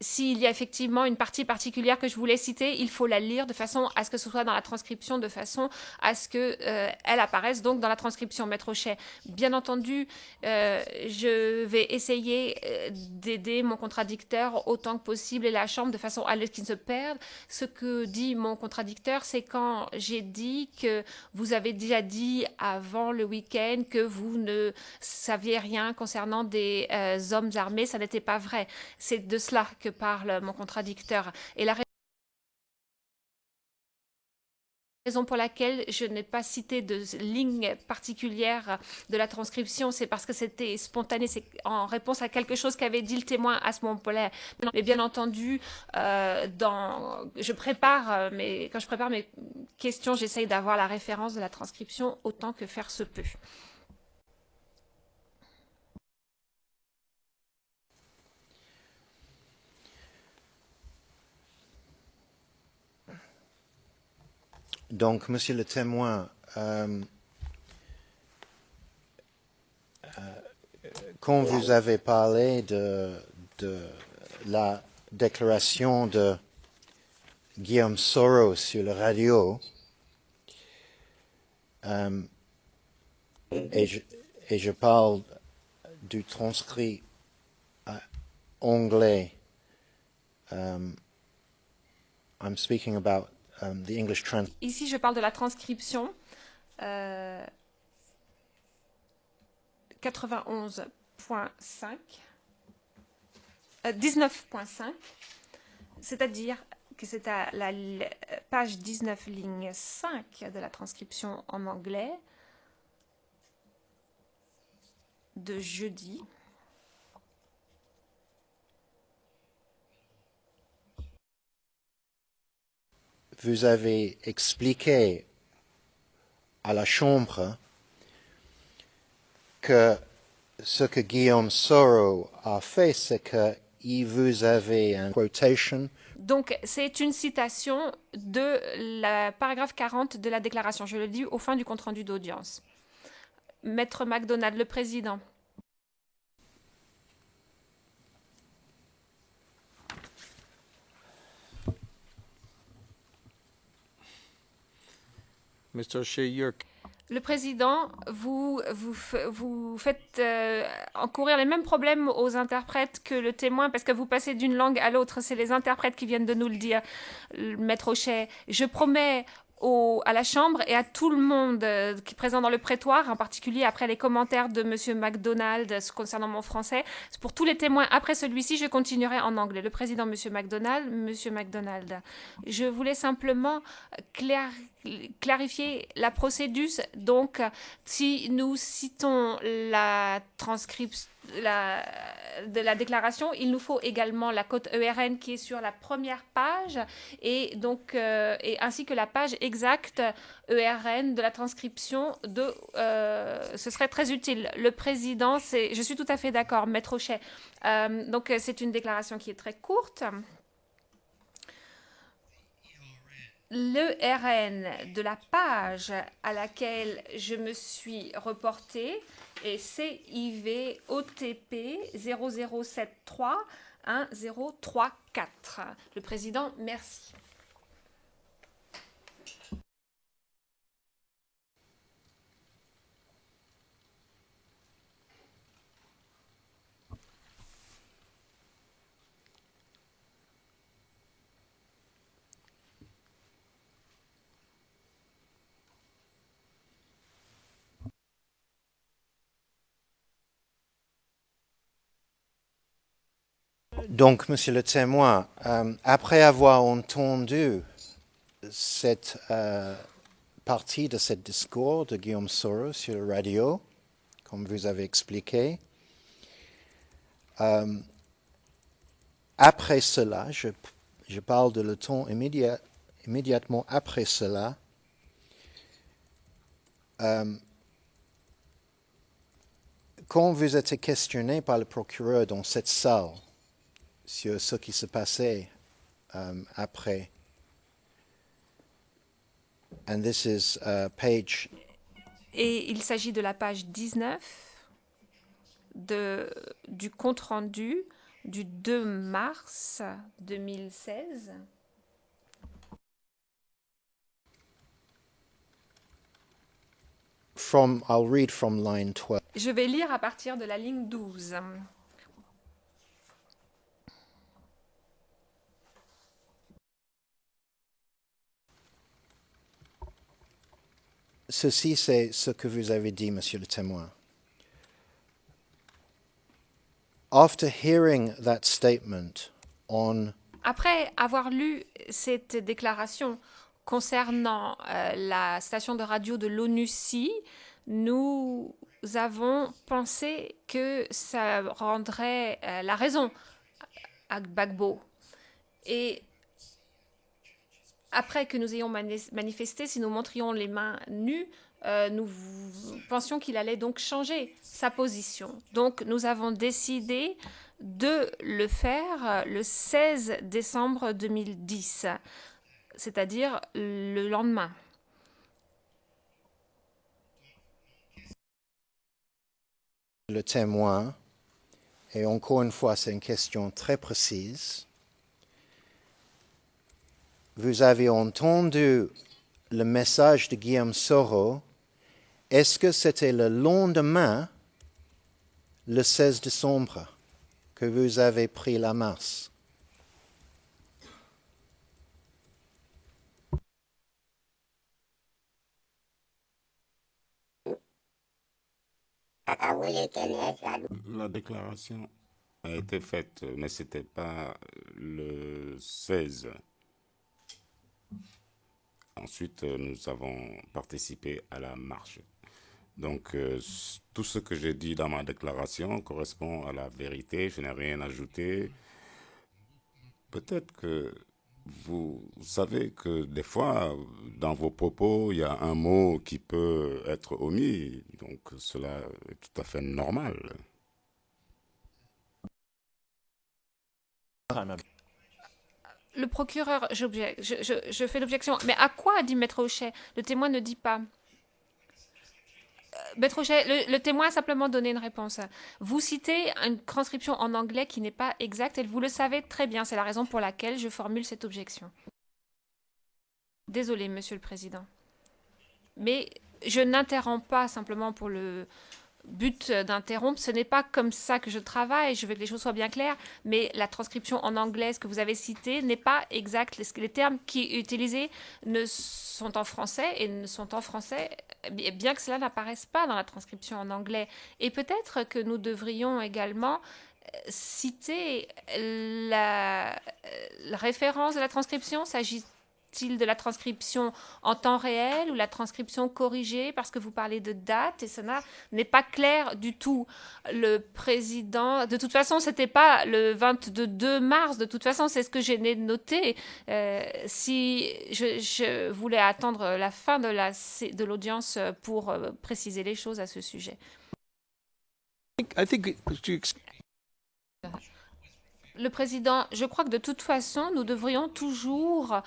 [SPEAKER 9] s'il y a effectivement une partie particulière que je voulais citer, il faut la lire de façon à ce que ce soit dans la transcription, de façon à ce qu'elle apparaisse donc dans la transcription. Maître Auchet, bien entendu, je vais essayer d'aider mon contradicteur autant que possible et la Chambre de façon à ce qu'il ne se perde. Ce que dit mon contradicteur, c'est quand j'ai dit que vous avez déjà dit avant le week-end que vous ne saviez rien concernant des hommes armés, ça n'était pas vrai. C'est de cela que parle mon contradicteur. Et la raison pour laquelle je n'ai pas cité de ligne particulière de la transcription, c'est parce que c'était spontané, c'est en réponse à quelque chose qu'avait dit le témoin à ce moment-là. Mais bien entendu, quand je prépare mes questions, j'essaye d'avoir la référence de la transcription autant que faire se peut.
[SPEAKER 2] Donc, monsieur le témoin, quand vous avez parlé de la déclaration de Guillaume Soro sur la radio, et je parle du transcrit anglais, I'm speaking about the English
[SPEAKER 9] Ici, je parle de la transcription 91.5, 19.5, c'est-à-dire que c'est à la page 19, ligne 5 de la transcription en anglais de jeudi.
[SPEAKER 2] Vous avez expliqué à la Chambre que ce que Guillaume Soro a fait, c'est qu'il vous avait une quotation.
[SPEAKER 9] Donc, c'est une citation de la paragraphe 40 de la déclaration. Je le dis au fin du compte-rendu d'audience. Maître MacDonald, le président.
[SPEAKER 10] Mr. O'Shea,
[SPEAKER 9] le président, vous faites encourir les mêmes problèmes aux interprètes que le témoin parce que vous passez d'une langue à l'autre. C'est les interprètes qui viennent de nous le dire, Maître O'Shea. Je promets à la Chambre et à tout le monde qui est présent dans le prétoire, en particulier après les commentaires de M. MacDonald concernant mon français. Pour tous les témoins après celui-ci, je continuerai en anglais. Le président, M. MacDonald, je voulais simplement clarifier la procédure. Donc, si nous citons la transcription de la déclaration, il nous faut également la cote ERN qui est sur la première page et donc ainsi que la page exacte ERN de la transcription ce serait très utile. Le président, je suis tout à fait d'accord, Maître Hochet. Donc c'est une déclaration qui est très courte. L'ERN de la page à laquelle je me suis reportée est CIV OTP 0073 1034. Le président, merci.
[SPEAKER 2] Donc, Monsieur le témoin, après avoir entendu cette partie de ce discours de Guillaume Soro sur la radio, comme vous avez expliqué, après cela, je parle de le temps immédiatement après cela, quand vous êtes questionné par le procureur dans cette salle, sur ce qui se passait après. And this is page.
[SPEAKER 9] Et il s'agit de la page 19 du compte-rendu du 2 mars 2016.
[SPEAKER 2] I'll read from line 12.
[SPEAKER 9] Je vais lire à partir de la ligne 12.
[SPEAKER 2] Ceci, c'est ce que vous avez dit, Monsieur le témoin. After hearing that statement on...
[SPEAKER 9] Après avoir lu cette déclaration concernant la station de radio de l'ONUCI, nous avons pensé que ça rendrait la raison à Gbagbo. Et après que nous ayons manifesté, si nous montrions les mains nues, nous pensions qu'il allait donc changer sa position. Donc nous avons décidé de le faire le 16 décembre 2010, c'est-à-dire le lendemain.
[SPEAKER 2] Le témoin, et encore une fois, c'est une question très précise. Vous avez entendu le message de Guillaume Soro. Est-ce que c'était le lendemain, le 16 décembre, que vous avez pris la masse?
[SPEAKER 8] La déclaration a été faite, mais ce n'était pas le 16. Ensuite, nous avons participé à la marche. Donc, tout ce que j'ai dit dans ma déclaration correspond à la vérité. Je n'ai rien ajouté. Peut-être que vous savez que des fois, dans vos propos, il y a un mot qui peut être omis. Donc, cela est tout à fait normal.
[SPEAKER 9] Le procureur, je fais l'objection. Mais à quoi, dit Maître Hochet? Le témoin ne dit pas. Maître Hochet, le témoin a simplement donné une réponse. Vous citez une transcription en anglais qui n'est pas exacte et vous le savez très bien. C'est la raison pour laquelle je formule cette objection. Désolé, Monsieur le Président. Mais je n'interromps pas simplement pour but d'interrompre. Ce n'est pas comme ça que je travaille. Je veux que les choses soient bien claires. Mais la transcription en anglais, ce que vous avez cité, n'est pas exact. Les termes qui sont utilisés sont en français et ne sont en français, bien que cela n'apparaisse pas dans la transcription en anglais. Et peut-être que nous devrions également citer la référence de la transcription. S'agit-il de la transcription en temps réel ou la transcription corrigée, parce que vous parlez de date et ça n'est pas clair du tout. Le président, de toute façon, c'était pas le 22 mars, de toute façon, c'est ce que j'ai noté. Si je voulais attendre la fin de l'audience pour préciser les choses à ce sujet. Le président, je crois que de toute façon, nous devrions toujours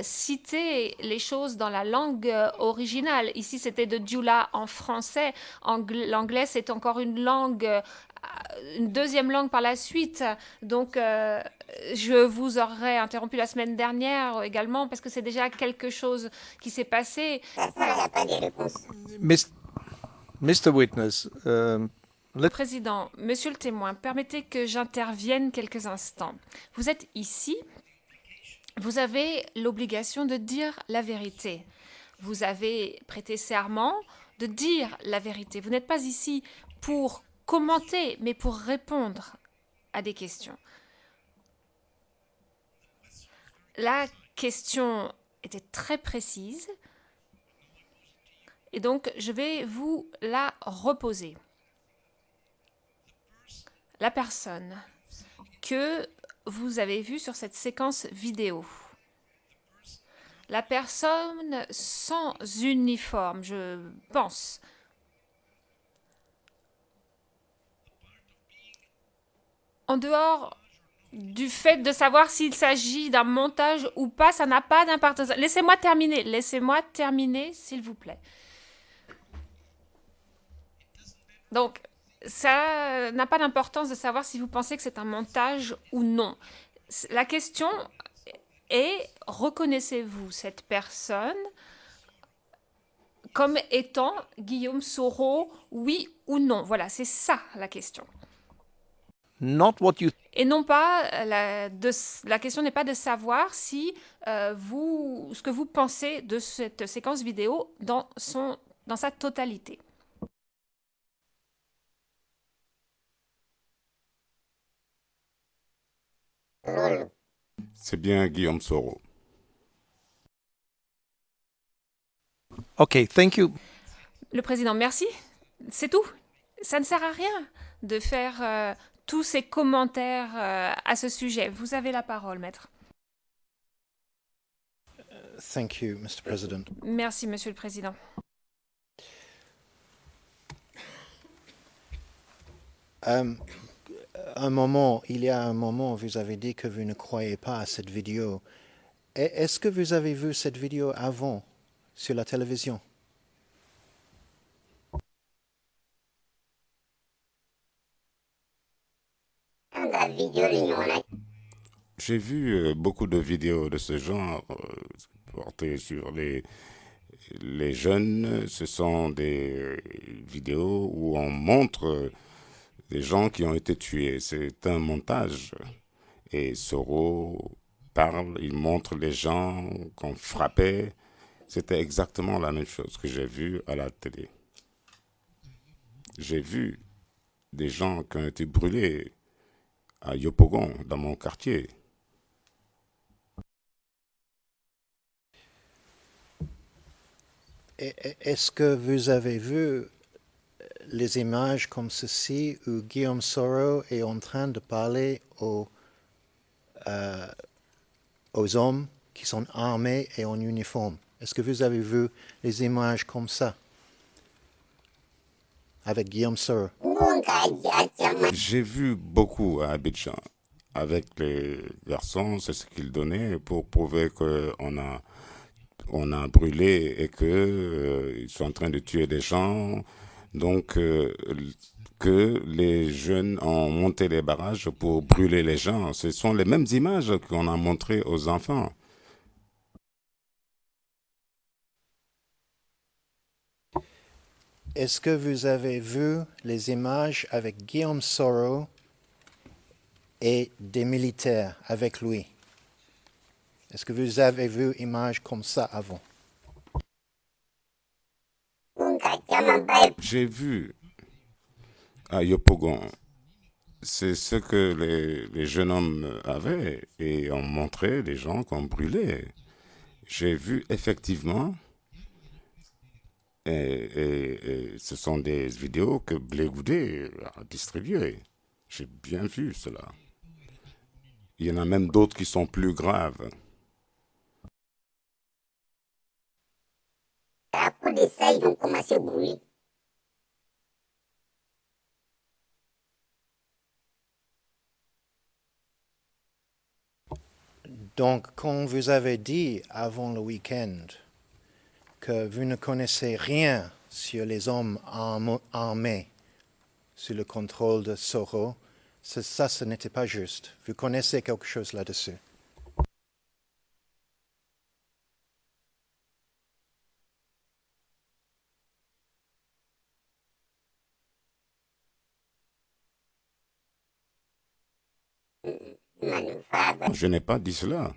[SPEAKER 9] citer les choses dans la langue originale. Ici, c'était de Djoula en français. L'anglais, c'est encore une langue, une deuxième langue par la suite. Donc, je vous aurais interrompu la semaine dernière également parce que c'est déjà quelque chose qui s'est passé.
[SPEAKER 6] Ça, il n'y a pas de réponse.
[SPEAKER 10] Mr. Witness,
[SPEAKER 9] Le président, monsieur le témoin, permettez que j'intervienne quelques instants. Vous êtes ici, vous avez l'obligation de dire la vérité. Vous avez prêté serment de dire la vérité. Vous n'êtes pas ici pour commenter, mais pour répondre à des questions. La question était très précise et donc je vais vous la reposer. La personne que vous avez vue sur cette séquence vidéo, la personne sans uniforme, je pense, en dehors du fait de savoir s'il s'agit d'un montage ou pas, ça n'a pas d'importance. Laissez-moi terminer, s'il vous plaît. Donc, ça n'a pas d'importance de savoir si vous pensez que c'est un montage ou non. La question est, reconnaissez-vous cette personne comme étant Guillaume Soro, oui ou non? Voilà, c'est ça la question. Et non pas, la question n'est pas de savoir si ce que vous pensez de cette séquence vidéo dans sa totalité.
[SPEAKER 8] C'est bien Guillaume Soro.
[SPEAKER 10] OK, thank you.
[SPEAKER 9] Le président, merci. C'est tout. Ça ne sert à rien de faire tous ces commentaires à ce sujet. Vous avez la parole, maître.
[SPEAKER 2] Thank you, Mr. President.
[SPEAKER 9] Merci, monsieur le président.
[SPEAKER 2] Il y a un moment, vous avez dit que vous ne croyez pas à cette vidéo. Est-ce que vous avez vu cette vidéo avant sur la télévision?
[SPEAKER 8] J'ai vu beaucoup de vidéos de ce genre portées sur les jeunes. Ce sont des vidéos où on montre des gens qui ont été tués. C'est un montage. Et Soro parle, il montre les gens qu'on frappait. C'était exactement la même chose que j'ai vu à la télé. J'ai vu des gens qui ont été brûlés à Yopougon, dans mon quartier.
[SPEAKER 2] Est-ce que vous avez vu les images comme ceci où Guillaume Soro est en train de parler aux hommes qui sont armés et en uniforme? Est-ce que vous avez vu les images comme ça avec Guillaume Soro?
[SPEAKER 8] J'ai vu beaucoup à Abidjan avec les garçons, c'est ce qu'ils donnaient pour prouver qu'on a brûlé et qu'ils sont en train de tuer des gens. Donc, que les jeunes ont monté les barrages pour brûler les gens. Ce sont les mêmes images qu'on a montrées aux enfants.
[SPEAKER 2] est-ce que vous avez vu les images avec Guillaume Soro et des militaires avec lui? Est-ce que vous avez vu une image comme ça avant?
[SPEAKER 8] J'ai vu à Yopougon, c'est ce que les jeunes hommes avaient et ont montré des gens qu'on brûlait. J'ai vu effectivement, et ce sont des vidéos que Blé Goudé a distribuées. J'ai bien vu cela. Il y en a même d'autres qui sont plus graves.
[SPEAKER 6] À coup d'essai, ils ont commencé à brûler.
[SPEAKER 2] Donc, quand vous avez dit avant le week-end que vous ne connaissez rien sur les hommes armés sous le contrôle de Soro, ça, ce n'était pas juste. Vous connaissez quelque chose là-dessus.
[SPEAKER 8] Je n'ai pas dit cela.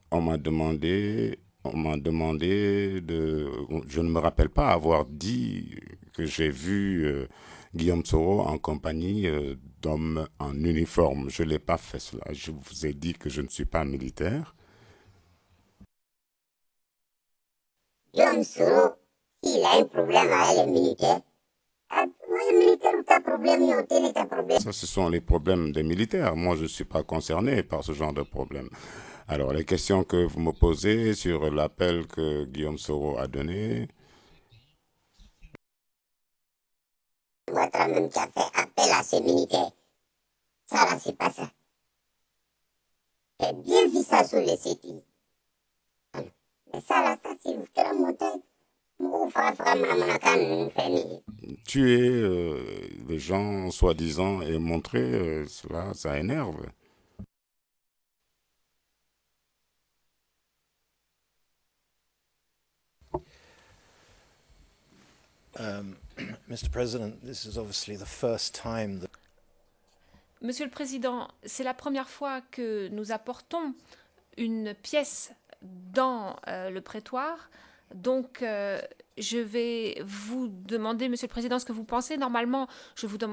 [SPEAKER 8] On m'a demandé de... Je ne me rappelle pas avoir dit que j'ai vu Guillaume Soro en compagnie d'hommes en uniforme. Je ne l'ai pas fait cela. Je vous ai dit que je ne suis pas militaire.
[SPEAKER 6] Guillaume Soro, s'il a un problème avec les militaires,
[SPEAKER 8] Ça, ce sont les problèmes des militaires. Moi, je ne suis pas concerné par ce genre de problème. Alors, les questions que vous me posez sur l'appel que Guillaume Soro a donné...
[SPEAKER 6] Votre homme qui a fait appel à ces militaires. Ça, là, c'est pas ça. J'ai bien vu ça sur les sites. Mais ça, là, ça, c'est vraiment monté.
[SPEAKER 8] Tuer les gens soi-disant et montrer cela, ça énerve.
[SPEAKER 2] Mr. President, this is obviously the first time that...
[SPEAKER 9] Monsieur le Président, c'est la première fois que nous apportons une pièce dans le prétoire. Donc, je vais vous demander, Monsieur le Président, ce que vous pensez. Normalement, je vous demande